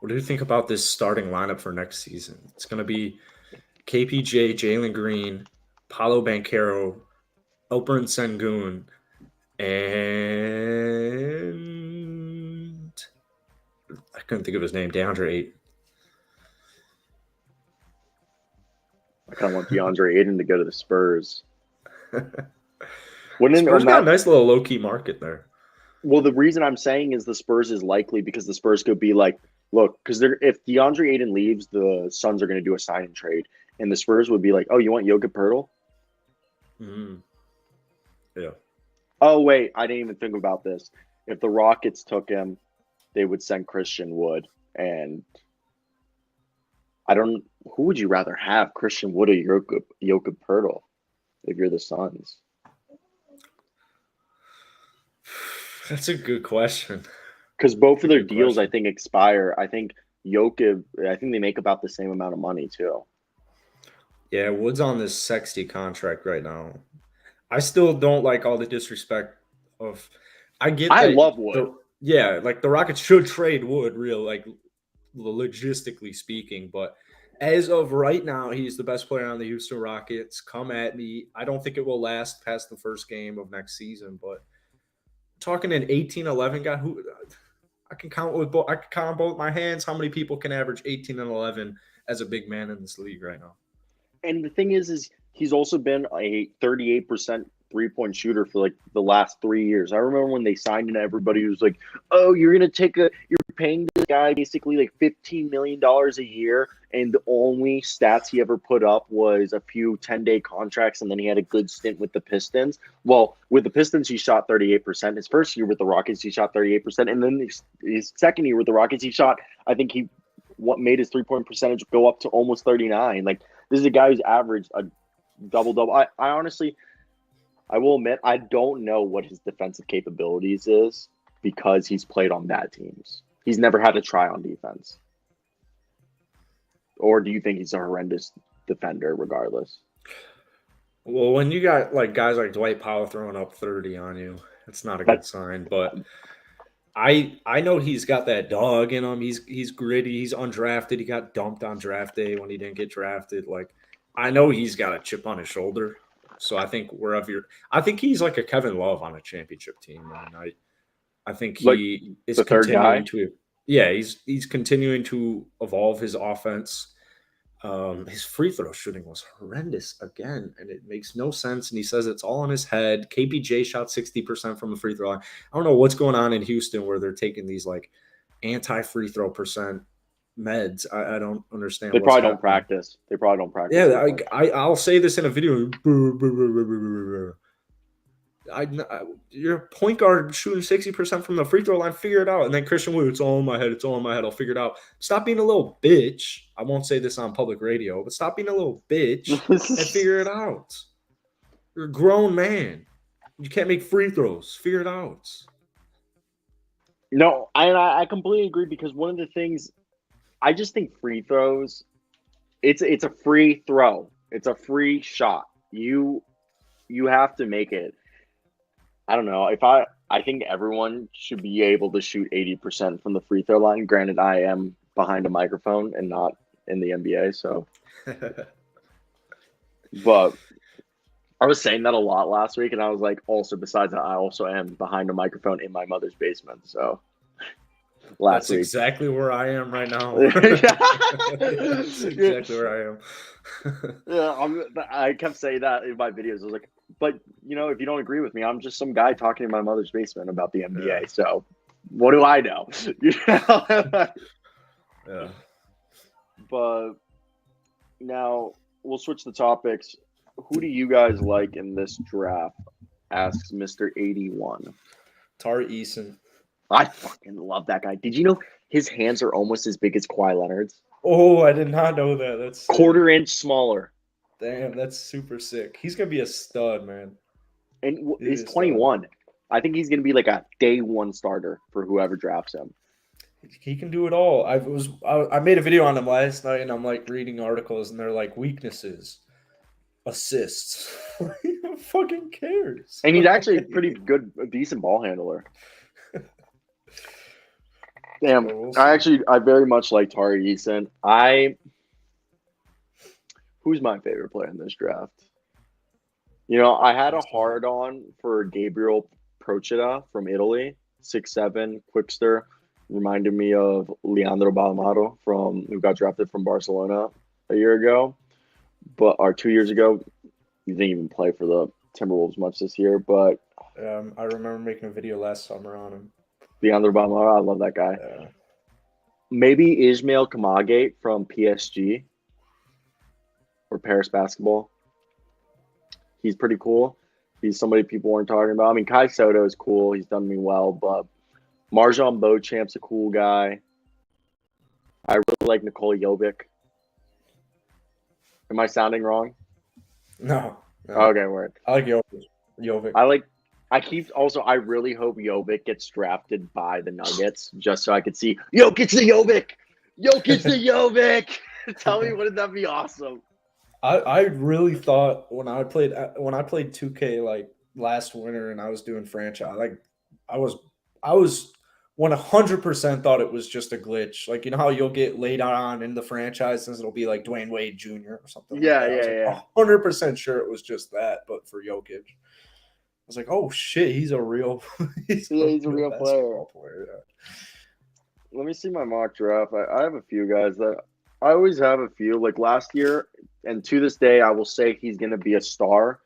What do you think about this starting lineup for next season? It's going to be KPJ, Jalen Green, Paolo Banchero, Alperen Sengun, and I couldn't think of his name, DeAndre Ayton. I kind of want DeAndre Ayton to go to the Spurs. Spurs got a nice little low-key market there. Well, the reason I'm saying is the Spurs is likely because the Spurs could be like, look, because if DeAndre Ayton leaves, the Suns are going to do a sign and trade, and the Spurs would be like, oh, you want Jokic Poeltl? Mm-hmm. Yeah. Oh, wait, I didn't even think about this. If the Rockets took him, they would send Christian Wood. And who would you rather have, Christian Wood or Jokic Poeltl if you're the Suns? That's a good question. Because both of their deals, I think, expire. I think they make about the same amount of money, too. Yeah, Wood's on this sexy contract right now. I still don't like all the disrespect of. I love Wood. Like the Rockets should trade Wood, logistically speaking. But as of right now, he's the best player on the Houston Rockets. Come at me. I don't think it will last past the first game of next season. But talking an 18-11 guy who I can count on both my hands how many people can average 18 and 11 as a big man in this league right now. And the thing is he's also been a 38% three-point shooter for like the last 3 years. I remember when they signed him, everybody was like, oh, you're paying this guy basically like $15 million a year, and the only stats he ever put up was a few 10-day contracts, and then he had a good stint with the Pistons. Well, with the Pistons, he shot 38%. His first year with the Rockets, he shot 38%, and then his second year with the Rockets, he shot, I think what made his three-point percentage go up to almost 39. Like, this is a guy who's averaged a double-double. I honestly, I will admit, I don't know what his defensive capabilities is because he's played on bad teams. He's never had to try on defense. Or do you think he's a horrendous defender regardless? Well, when you got like guys like Dwight Powell throwing up 30 on you, it's not a good sign. But I know he's got that dog in him. He's gritty. He's undrafted. He got dumped on draft day when he didn't get drafted. Like, I know he's got a chip on his shoulder. So I think I think he's like a Kevin Love on a championship team. Man. I think he is continuing to. Yeah, he's continuing to evolve his offense. His free throw shooting was horrendous again, and it makes no sense. And he says it's all in his head. KPJ shot 60% from the free throw line. I don't know what's going on in Houston where they're taking these like anti-free throw percent meds. I don't understand. They what's probably don't happening. practice. They probably don't practice. Yeah, I'll say this in a video. Your point guard shooting 60% from the free throw line. Figure it out. And then Christian Wood, it's all in my head. It's all in my head. I'll figure it out. Stop being a little bitch. I won't say this on public radio, but stop being a little bitch and figure it out. You're a grown man. You can't make free throws. Figure it out. No, I completely agree because one of the things I just think free throws, it's a free throw. It's a free shot. You have to make it. I don't know. I think everyone should be able to shoot 80% from the free throw line. Granted, I am behind a microphone and not in the NBA, so. But I was saying that a lot last week, and I was like, also, besides that, I also am behind a microphone in my mother's basement, so. That's exactly where I am right now. That's exactly where I am. Yeah, I kept saying that in my videos. I was like, but, if you don't agree with me, I'm just some guy talking in my mother's basement about the NBA. Yeah. So what do I know? Yeah. But now we'll switch the topics. Who do you guys like in this draft? Asks Mr. 81. Tari Eason. I fucking love that guy. Did you know his hands are almost as big as Kawhi Leonard's? Oh, I did not know that. That's quarter inch smaller. Damn, that's super sick. He's gonna be a stud, man. And he's 21. I think he's gonna be like a day one starter for whoever drafts him. He can do it all. I made a video on him last night, and I'm like reading articles, and they're like weaknesses, assists. Who fucking cares? And he's actually a pretty good, decent ball handler. Damn, I very much like Tari Eason. Who's my favorite player in this draft? I had a hard on for Gabriel Procida from Italy, 6'7", quickster. Reminded me of Leandro Balmaro who got drafted from Barcelona a year ago, or 2 years ago. He didn't even play for the Timberwolves much this year, but I remember making a video last summer on him. Leandro Balmaro, I love that guy. Yeah. Maybe Ismail Kamagate from PSG or Paris Basketball. He's pretty cool. He's somebody people weren't talking about. I mean, Kai Soto is cool. He's done me well, but Marjan Beauchamp's a cool guy. I really like Nikola Jovic. Am I sounding wrong? No. Okay, word. I like Jovic. I really hope Jovic gets drafted by the Nuggets just so I could see Jokic the Jovic. Jokic the Jovic. Tell me, wouldn't that be awesome? I really thought when I played 2K like last winter and I was doing franchise, like I was 100% thought it was just a glitch. Like, how you'll get laid on in the franchises, it'll be like Dwayne Wade Jr. or something. Yeah, like that. yeah. 100% sure it was just that, but for Jokic. I was like, oh shit, he's a real he's a real player. Yeah. Let me see my mock draft. I have a few guys that I always have a few. Like last year, and to this day, I will say he's going to be a star.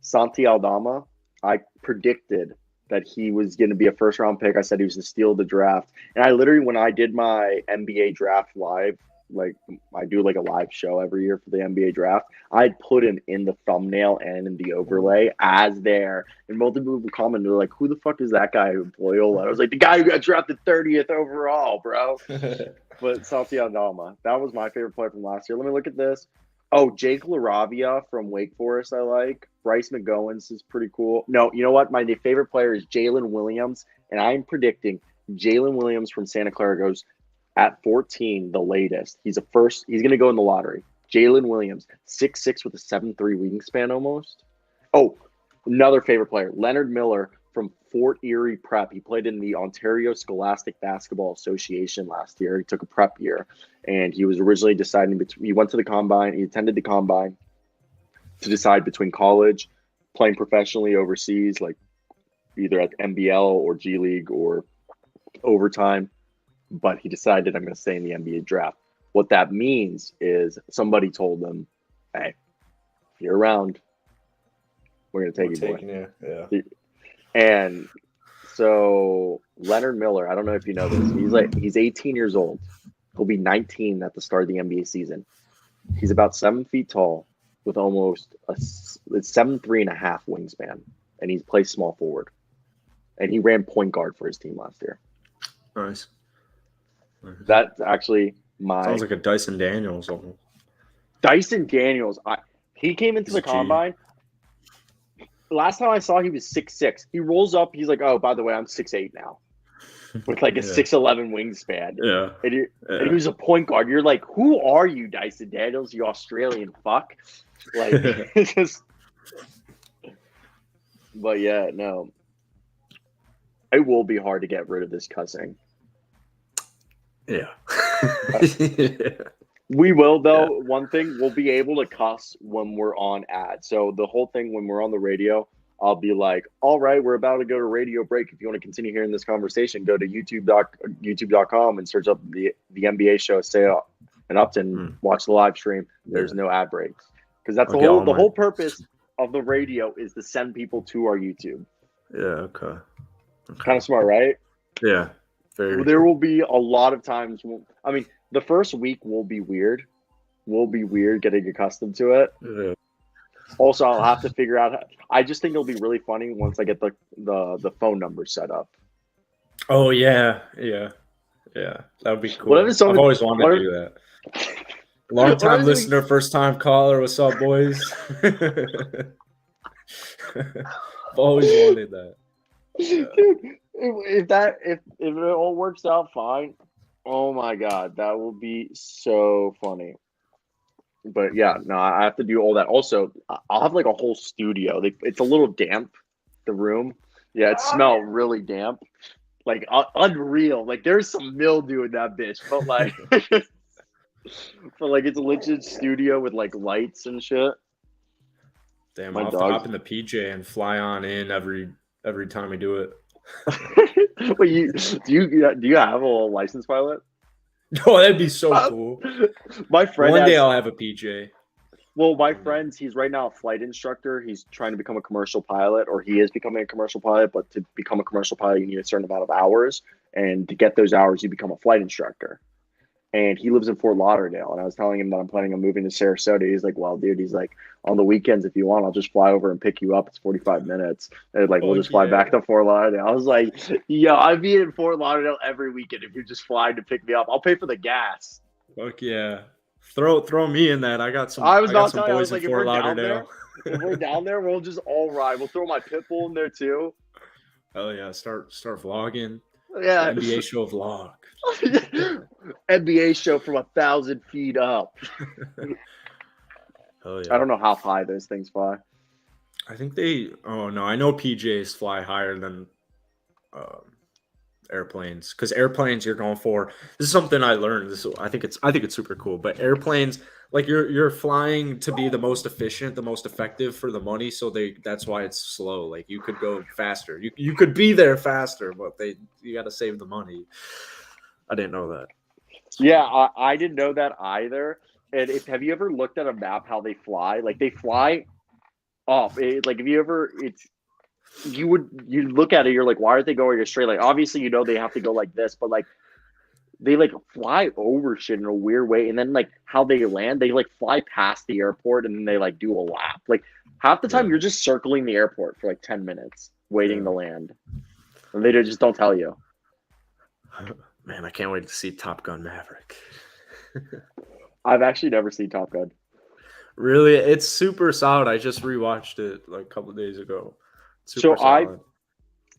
Santi Aldama. I predicted that he was going to be a first-round pick. I said he was the steal of the draft. And I literally, when I did my NBA draft live, like I do like a live show every year for the NBA draft, I'd put him in the thumbnail and in the overlay as there. And multiple people commented, like, who the fuck is that guy who Loyola? I was like, the guy who got drafted 30th overall, bro. But Santi Aldama, that was my favorite player from last year. Let me look at this. Oh, Jake LaRavia from Wake Forest I like. Bryce McGowan's is pretty cool. No, you know what? My favorite player is Jalen Williams, and I'm predicting Jalen Williams from Santa Clara goes at 14, the latest. He's going to go in the lottery. Jalen Williams, 6'6" with a 7'3" wingspan almost. Oh, another favorite player, Leonard Miller from Fort Erie Prep. He played in the Ontario Scholastic Basketball Association last year. He took a prep year, and he was originally deciding between. He went to the combine. He attended the combine to decide between college, playing professionally overseas, like either at NBL or G League or overtime. But he decided, I'm going to stay in the NBA draft. What that means is somebody told him, hey, if you're around, we're going to take you, boy. Yeah. And So Leonard Miller, I don't know if you know this. He's 18 years old. He'll be 19 at the start of the NBA season. He's about 7 feet tall with almost a 7'3.5" wingspan, and he plays small forward. And he ran point guard for his team last year. Nice. That's actually Sounds like a Dyson Daniels almost. Dyson Daniels. He came into the combine. Last time I saw, he was 6'6". He rolls up. He's like, "Oh, by the way, I'm 6'8" now," with like a 6'11" wingspan. Yeah. And he was a point guard. You're like, "Who are you, Dyson Daniels? You Australian fuck!" Like, But yeah, no. It will be hard to get rid of this cussing. Yeah. We will, though. Yeah. One thing, we'll be able to cuss when we're on ad. So the whole thing, when we're on the radio, I'll be like, all right, we're about to go to radio break. If you want to continue hearing this conversation, go to youtube.com and search up the NBA show, Asseo and Upton, watch the live stream. There's no ad breaks. Because that's the whole purpose of the radio is to send people to our YouTube. Yeah, okay. Kind of smart, right? Yeah. There will be a lot of times. The first week will be weird. We'll be weird getting accustomed to it. Yeah. Also, I'll have to figure out. I just think it'll be really funny once I get the phone number set up. Oh yeah. That would be cool. I've always wanted to do that. Long time listener, first time caller. What's up, boys? I've always wanted that. Yeah. Dude, if it all works out fine, oh my god, that will be so funny. But yeah, no, I have to do all that. Also, I'll have like a whole studio. It's a little damp, the room. Yeah, it smells really damp, like unreal. Like there's some mildew in that bitch, but like, it's a legit studio with like lights and shit. Damn, I'll have to hop in the PJ and fly on in every time we do it. Wait, do you have a license pilot? Oh, that'd be so cool. My friend one day I'll have a PJ. Well, my friend, he's right now a flight instructor. He's trying to become a commercial pilot, or he is becoming a commercial pilot. But to become a commercial pilot, you need a certain amount of hours, and to get those hours, you become a flight instructor. And he lives in Fort Lauderdale. And I was telling him that I'm planning on moving to Sarasota. He's like, well, dude, he's like, on the weekends, if you want, I'll just fly over and pick you up. It's 45 minutes. And we'll just fly back to Fort Lauderdale. I was like, yo, I'd be in Fort Lauderdale every weekend if you're just flying to pick me up. I'll pay for the gas. Fuck yeah. Throw me in that. I got some boys in Fort Lauderdale. If we're down there, we'll just all ride. We'll throw my pit bull in there too. Hell yeah. Start vlogging. Yeah. NBA show vlog. NBA show from 1,000 feet up. Hell yeah. I don't know how high those things fly. I think I know PJs fly higher than airplanes, because airplanes you're going for, this is something I learned. I think it's super cool, but airplanes, like you're flying to be the most efficient, the most effective for the money, so that's why it's slow. Like you could go faster, you could be there faster, but you got to save the money. I didn't know that. Yeah, I didn't know that either. And have you ever looked at a map how they fly? Like they fly off. You look at it, you're like, why aren't they going straight? Like obviously they have to go like this, but like they like fly over shit in a weird way. And then like how they land, they like fly past the airport and then they like do a lap. Like half the time you're just circling the airport for like 10 minutes waiting to land. And they just don't tell you. Man, I can't wait to see Top Gun Maverick. I've actually never seen Top Gun. Really? It's super solid. I just rewatched it like a couple of days ago. Super solid.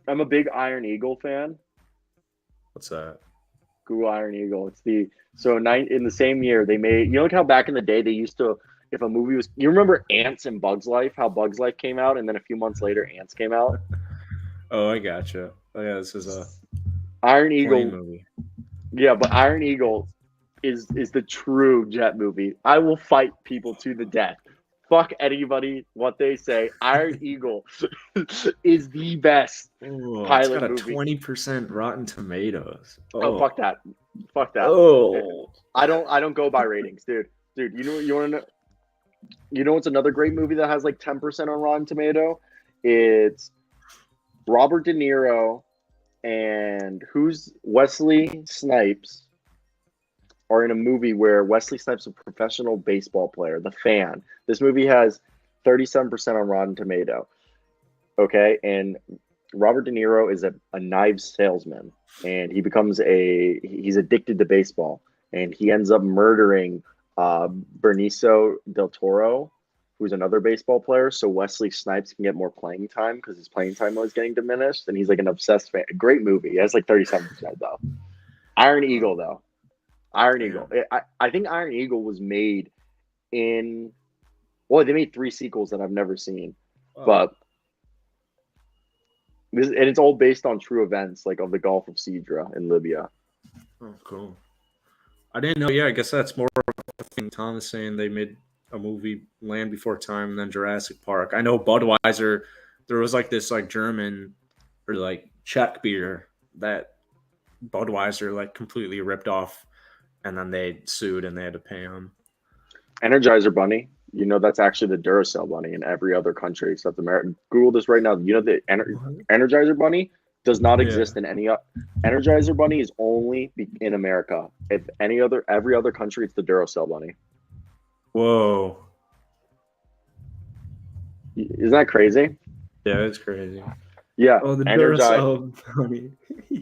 I'm a big Iron Eagle fan. What's that? Google Iron Eagle. It's in the same year they made, like how back in the day they used to, if a movie was, you remember Ants and Bugs Life, how Bugs Life came out and then a few months later Ants came out? Oh, I gotcha. Oh yeah, this is a Iron Eagle movie. Yeah, but Iron Eagle is the true jet movie. I will fight people to the death. Fuck anybody, what they say. Iron Eagle is the best pilot movie. It's got a 20% Rotten Tomatoes. Oh, fuck that. Oh, I don't go by ratings, dude. Dude, you want to know? You know what's another great movie that has like 10% on Rotten Tomato? It's Robert De Niro and who's Wesley Snipes are in a movie where Wesley Snipes is a professional baseball player, The Fan. This movie has 37% on Rotten Tomato. Okay, and Robert De Niro is a knives salesman, and he's addicted to baseball, and he ends up murdering Benicio del Toro, who's another baseball player, so Wesley Snipes can get more playing time because his playing time was getting diminished, and he's like an obsessed fan. Great movie. It has like 37% though. Iron Eagle though. Iron Eagle. I think Iron Eagle was made in. Well, they made 3 sequels that I've never seen, but and it's all based on true events, like of the Gulf of Sidra in Libya. Oh, cool. I didn't know. Yeah, I guess that's more of a thing. Tom is saying they made a movie, Land Before Time, and then Jurassic Park. I know Budweiser. There was like this like German or like Czech beer that Budweiser like completely ripped off, and then they sued and they had to pay them. Energizer Bunny. You know that's actually the Duracell bunny in every other country except America. Google this right now. You know the Energizer Bunny does not exist in any. Energizer Bunny is only in America. If every other country, it's the Duracell bunny. Whoa! Isn't that crazy? Yeah, it's crazy. Yeah. Oh, the Duracell bunny.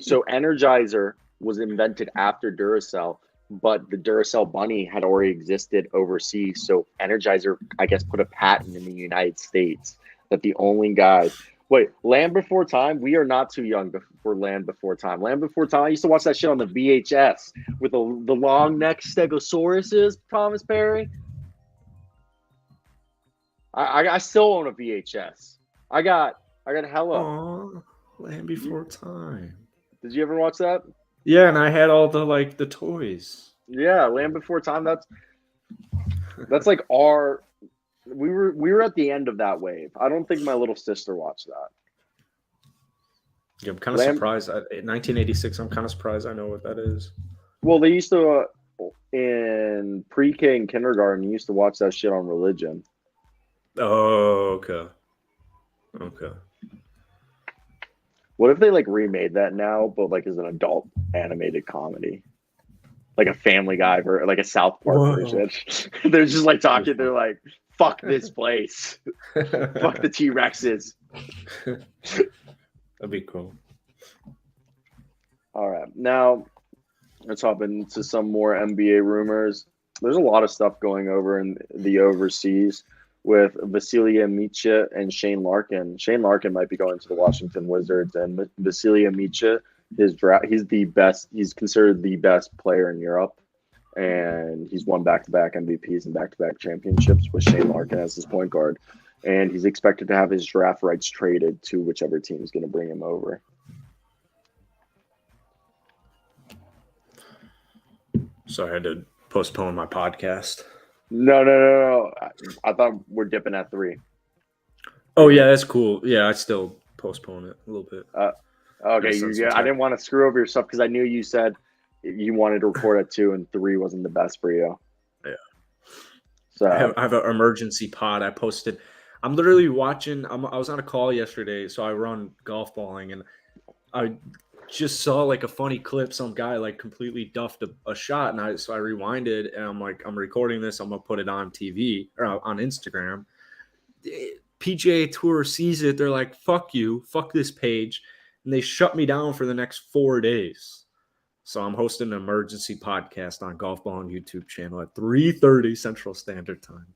So Energizer was invented after Duracell. But the Duracell bunny had already existed overseas. So Energizer, I guess, put a patent in the United States that the only guys. Wait, Land Before Time? We are not too young for Land Before Time. Land Before Time, I used to watch that shit on the VHS with the long neck stegosauruses, Thomas Perry. I still own a VHS. I got hella. Aww, Land Before Time. Did you ever watch that? Yeah, and I had all the toys. Yeah, Land Before Time. That's like our. We were at the end of that wave. I don't think my little sister watched that. Yeah, I'm kind of surprised. In 1986, I'm kind of surprised I know what that is. Well, they used to in pre-K and kindergarten. You used to watch that shit on religion. Oh, okay. Okay. What if they like remade that now, but like as an adult animated comedy, like a Family Guy or like a South Park version? They're just like talking. They're like, "Fuck this place, fuck the T-Rexes." That'd be cool. All right, now let's hop into some more NBA rumors. There's a lot of stuff going over in the overseas with Vasilija Micic and Shane Larkin. Shane Larkin might be going to the Washington Wizards, and Vasilija Micic, he's the best. He's considered the best player in Europe, and he's won back-to-back MVPs and back-to-back championships with Shane Larkin as his point guard. And he's expected to have his draft rights traded to whichever team is going to bring him over. So I had to postpone my podcast. No. I thought we're dipping at 3. Oh, yeah, that's cool. Yeah, I still postpone it a little bit. Okay, I didn't want to screw over your stuff because I knew you said you wanted to record at 2 and 3 wasn't the best for you. Yeah. So I have an emergency pod I posted. I'm literally watching. I was on a call yesterday, so I run golf balling, and I just saw like a funny clip. Some guy like completely duffed a shot, and I rewinded, and I'm like, I'm recording this. I'm gonna put it on TV or on Instagram. PGA Tour sees it. They're like, "Fuck you, fuck this page," and they shut me down for the next 4 days. So I'm hosting an emergency podcast on Golf Ball on YouTube channel at 3:30 Central Standard Time.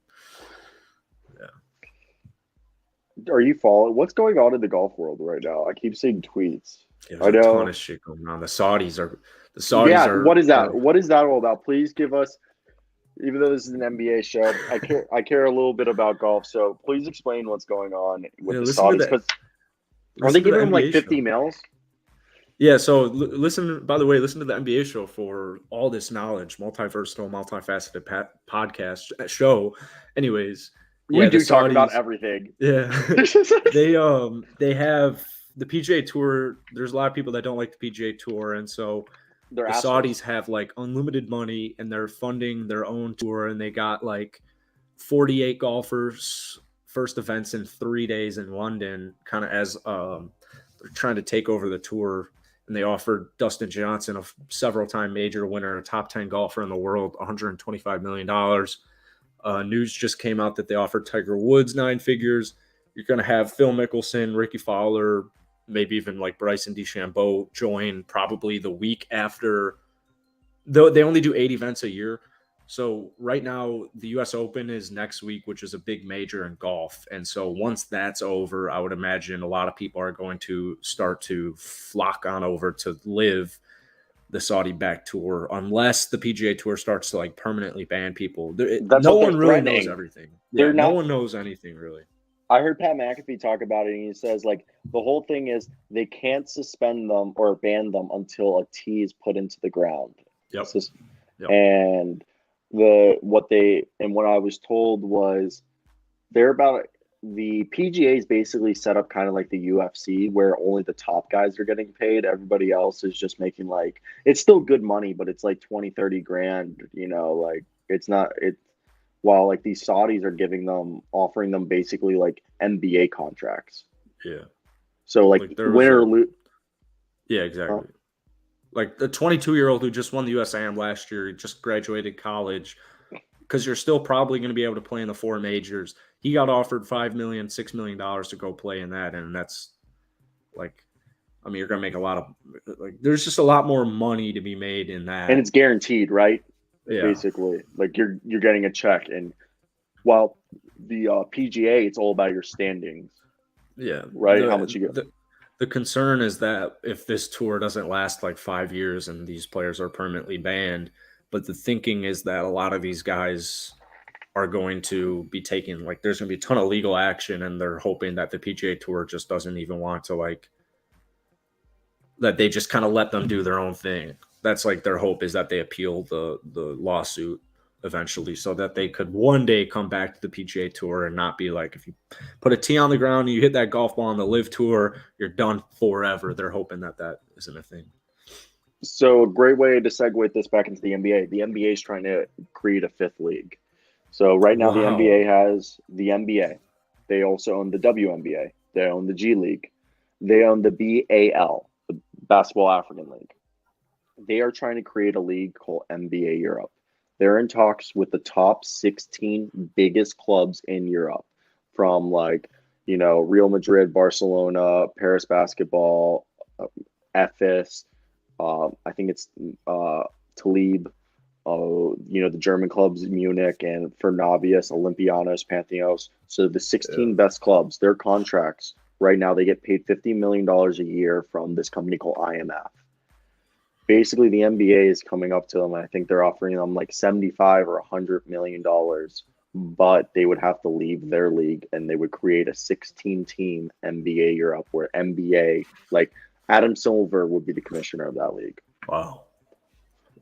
are you following? What's going on in the golf world right now? I keep seeing tweets. Yeah, I there's know. a ton of shit going on. The Saudis are. What is that? What is that all about? Please give us. Even though this is an NBA show, I care a little bit about golf. So please explain what's going on with the Saudis. Because are they giving them like 50 mils? Yeah. So listen. By the way, listen to the NBA show for all this knowledge, multiversatile, multifaceted podcast show. Anyways. We do talk about everything. Yeah. They have the PGA Tour. There's a lot of people that don't like the PGA Tour, and so the Saudis have like unlimited money, and they're funding their own tour, and they got like 48 golfers, first events in 3 days in London, kind of as they're trying to take over the tour and they offered Dustin Johnson, a several-time major winner, a top 10 golfer in the world, $125 million. News just came out that they offered Tiger Woods 9 figures. You're going to have Phil Mickelson, Ricky Fowler, maybe even like Bryson DeChambeau join probably the week after. Though they only do 8 events a year. So right now, the U.S. Open is next week, which is a big major in golf. And so once that's over, I would imagine a lot of people are going to start to flock on over to live the Saudi-backed tour, unless the PGA Tour starts to like permanently ban people. No one really knows everything. Yeah, no one knows anything really. I heard Pat McAfee talk about it, and he says like the whole thing is they can't suspend them or ban them until a tee is put into the ground. Yep. And what I was told was the PGA is basically set up kind of like the UFC, where only the top guys are getting paid. Everybody else is just making like, it's still good money, but it's like 20-30 grand, like it's not while like these Saudis are offering them basically like NBA contracts. Yeah. So like win or lose. Yeah, exactly. Like the 22-year-old who just won the USAM last year, just graduated college, because you're still probably going to be able to play in the 4 majors. He got offered $5 million, $6 million to go play in that. And that's like, I mean, you're going to make a lot of, like, there's just a lot more money to be made in that. And it's guaranteed, right? Yeah. Basically, like you're getting a check. And while the PGA, it's all about your standings. Yeah. Right. How much you get. The concern is that if this tour doesn't last like 5 years and these players are permanently banned, but the thinking is that a lot of these guys are going to be taking, like, there's going to be a ton of legal action, and they're hoping that the PGA Tour just doesn't even want to, like, that they just kind of let them do their own thing. That's like their hope, is that they appeal the lawsuit eventually, so that they could one day come back to the PGA Tour and not be like, if you put a tee on the ground and you hit that golf ball on the Live Tour, you're done forever. They're hoping that isn't a thing. So a great way to segue this back into the NBA. The NBA is trying to create a 5th league. So right now the NBA has the NBA. They also own the WNBA. They own the G League. They own the BAL, the Basketball African League. They are trying to create a league called NBA Europe. They're in talks with the top 16 biggest clubs in Europe, from like, Real Madrid, Barcelona, Paris Basketball, FS, I think it's Talib, the German clubs, Munich, and Fernavius, Olympianos, Pantheos. So the 16 best clubs, their contracts right now, they get paid $50 million a year from this company called IMF. Basically, the NBA is coming up to them. I think they're offering them like $75 or $100 million, but they would have to leave their league, and they would create a 16-team NBA Europe, where NBA, like Adam Silver would be the commissioner of that league. Wow.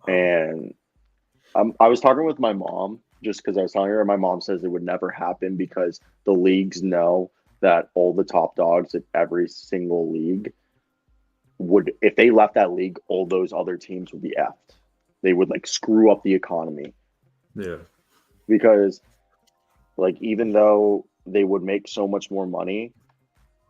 And I was talking with my mom, just because I was telling her, my mom says it would never happen because the leagues know that all the top dogs at every single league would, if they left that league, all those other teams would be effed. They would like screw up the economy. Yeah. Because like, even though they would make so much more money,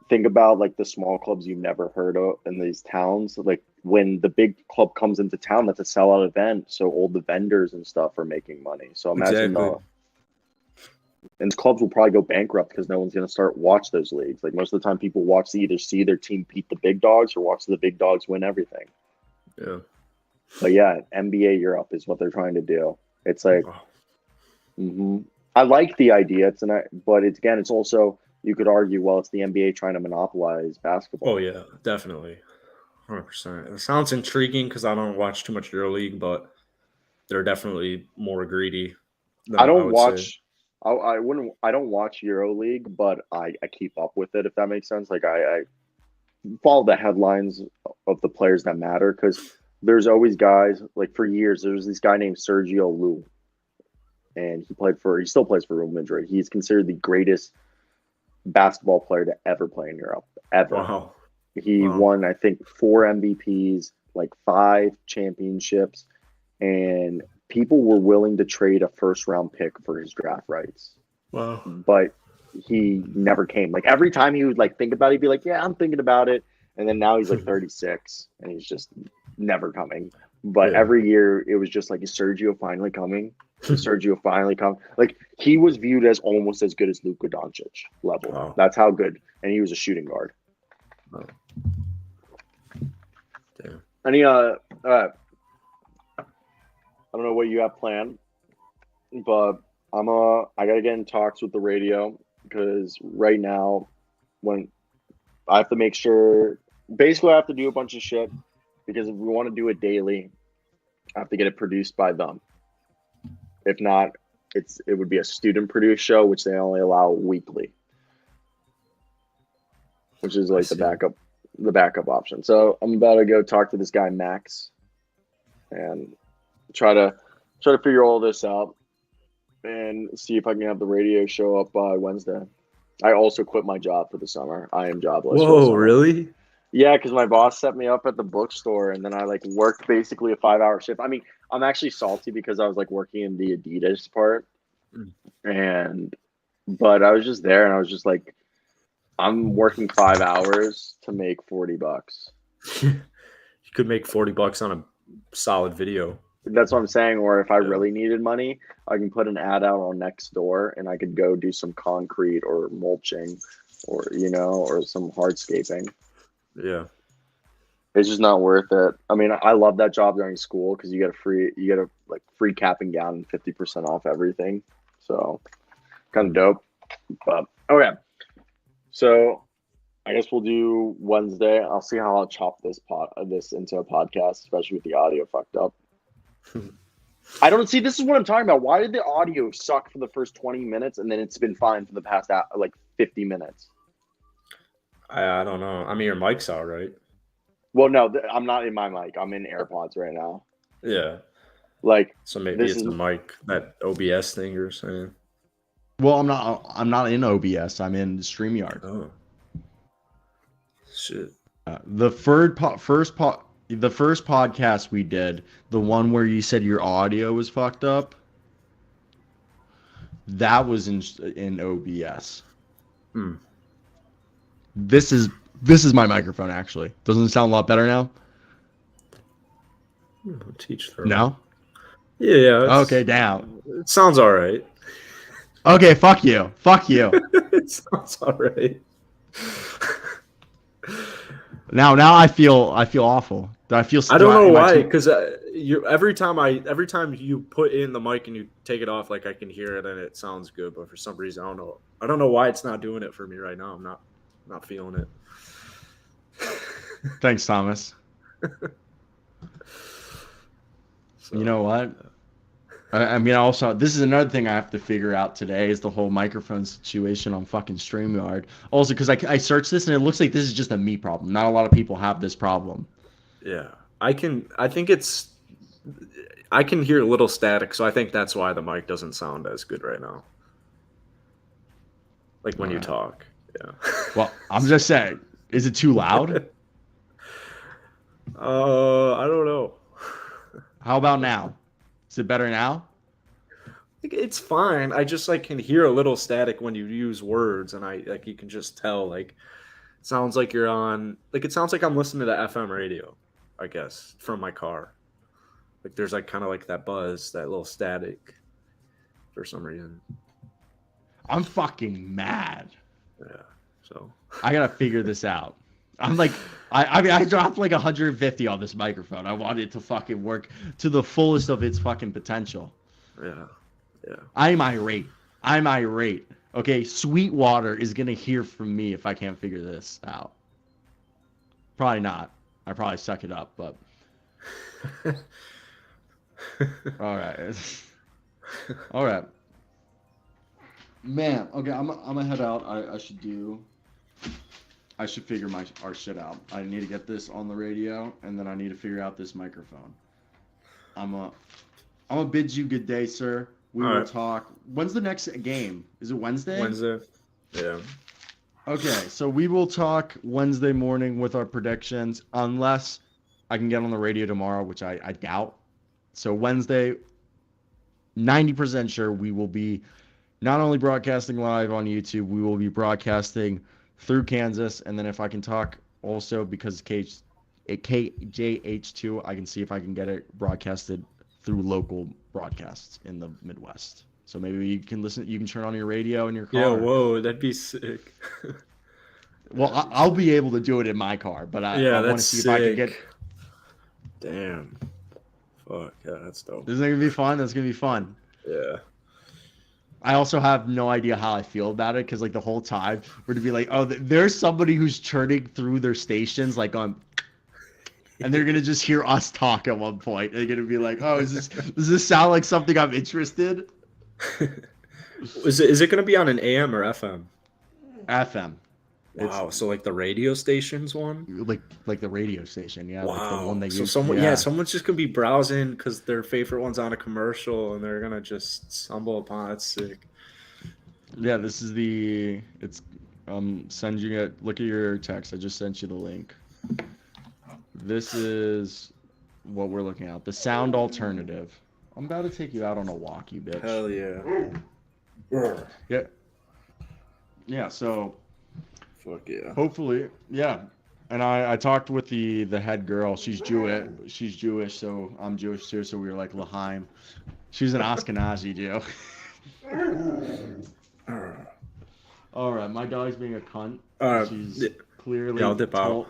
think about like the small clubs you've never heard of in these towns. Like when the big club comes into town, that's a sellout event. So all the vendors and stuff are making money. So imagine and the clubs will probably go bankrupt because no one's going to start watch those leagues. Like most of the time people watch to either see their team beat the big dogs or watch the big dogs win everything. Yeah. But yeah, NBA Europe is what they're trying to do. It's like, I like the idea. But it's also, you could argue, well, it's the NBA trying to monopolize basketball. Oh yeah, definitely. 100%. It sounds intriguing because I don't watch too much EuroLeague, but they're definitely more greedy. I don't watch EuroLeague, but I keep up with it, if that makes sense. Like I follow the headlines of the players that matter, because there's always guys, like for years there was this guy named Sergio Llull, and he still plays for Real Madrid. He's considered the greatest basketball player to ever play in Europe, ever. Wow. He won, I think, 4 MVPs, like 5 championships, and people were willing to trade a first-round pick for his draft rights. Wow. But he never came. Like every time he would like think about it, he'd be like, "Yeah, I'm thinking about it," And then now he's like 36, and he's just never coming. But every year it was just like, is Sergio finally coming? Is Sergio finally coming? Like, he was viewed as almost as good as Luka Doncic level. Wow. That's how good. And he was a shooting guard. Oh. Damn. Any I don't know what you have planned, but I gotta get in talks with the radio, because right now, when I have to make sure, basically I have to do a bunch of shit, because if we want to do it daily, I have to get it produced by them. If not, it would be a student produced show, which they only allow weekly, which is like the backup option. So I'm about to go talk to this guy Max and try to figure all this out and see if I can have the radio show up by Wednesday. I also quit my job for the summer. I am jobless. Whoa, really? Yeah, because my boss set me up at the bookstore, and then I like worked basically a 5-hour shift. I mean, I'm actually salty because I was like working in the Adidas part, but I was just there, and I was just like, I'm working 5 hours to make $40. You could make $40 on a solid video. That's what I'm saying. Or if I really needed money, I can put an ad out on Nextdoor, and I could go do some concrete or mulching, or or some hardscaping. Yeah, it's just not worth it. I mean, I love that job during school because you get a free cap and gown and 50% off everything. So kind of dope. But okay, so I guess we'll do Wednesday. I'll see how I'll chop this into a podcast, especially with the audio fucked up. I don't see. This is what I'm talking about. Why did the audio suck for the first 20 minutes and then it's been fine for the past 50 minutes? I don't know. I mean, your mic's all right. Well, no, I'm not in my mic. I'm in AirPods right now. Yeah. So maybe it's the mic, that OBS thing you're saying. Well, I'm not in OBS. I'm in StreamYard. Oh. Shit. The first podcast we did, the one where you said your audio was fucked up, that was in OBS. Hmm. This is my microphone, actually. Doesn't it sound a lot better now? Teach their No? Yeah. Okay, damn. It sounds all right. Okay, fuck you. It sounds all right. Now I feel awful. I don't know why, because every time you put in the mic and you take it off, like I can hear it and it sounds good, but for some reason I don't know why it's not doing it for me right now. I'm not feeling it. Thanks, Thomas. So, you know what? I mean, also, this is another thing I have to figure out today is the whole microphone situation on fucking StreamYard. Also, because I searched this and it looks like this is just a me problem. Not a lot of people have this problem. Yeah, I can hear a little static, so I think that's why the mic doesn't sound as good right now. Like when you talk. Yeah. Well, I'm just saying, is it too loud? I don't know. How about now? Is it better now? It's fine. I just can hear a little static when you use words, and you can just tell it sounds like you're on it sounds like I'm listening to FM radio, I guess, from my car. There's kind of that buzz, that little static for some reason. I'm fucking mad. Yeah. So I gotta figure this out. I'm I dropped 150 on this microphone. I want it to fucking work to the fullest of its fucking potential. Yeah. I'm irate. Okay, Sweetwater is gonna hear from me if I can't figure this out. Probably not. I probably suck it up, but all right. Man, okay, I'm gonna head out. I should figure our shit out. I need to get this on the radio, and then I need to figure out this microphone. I'm gonna bid you good day, sir. We will talk. When's the next game? Is it Wednesday? Wednesday. Yeah. Okay, so we will talk Wednesday morning with our predictions, unless I can get on the radio tomorrow, which I doubt. So Wednesday, 90% sure we will be not only broadcasting live on YouTube, we will be broadcasting through Kansas, and then if I can talk also because KJH2, I can see if I can get it broadcasted through local broadcasts in the Midwest. So maybe you can listen. You can turn on your radio in your car. Yeah, whoa, that'd be sick. Well, I'll be able to do it in my car, but I want to that's see sick. if I can get. Damn. Fuck, yeah, that's dope. This is gonna be fun. That's gonna be fun. Yeah. I also have no idea how I feel about it because like the whole time we're to be like, oh, there's somebody who's churning through their stations like on, and they're gonna just hear us talk at one point. They're gonna be like, oh, does this sound like something I'm interested? Is it gonna be on an AM or FM? FM. Wow, so like the radio stations one? Like the radio station, yeah. Wow. Like the one they so use, someone's just gonna be browsing because their favorite one's on a commercial and they're gonna just stumble upon it. Sick. Yeah, this is it's sending it. Look at your text. I just sent you the link. This is what we're looking at. The sound alternative. I'm about to take you out on a walk, you bitch. Hell yeah. Yeah. Yeah, so Fuck yeah. hopefully, yeah. And I talked with the head girl. She's Jewish. So I'm Jewish too. So we were like L'chaim. She's an Ashkenazi Jew. All right, my dog's being a cunt. She's clearly. Yeah, I'll dip out.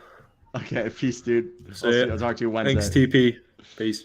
Okay, peace, dude. I'll talk to you Wednesday. Thanks, TP. Peace.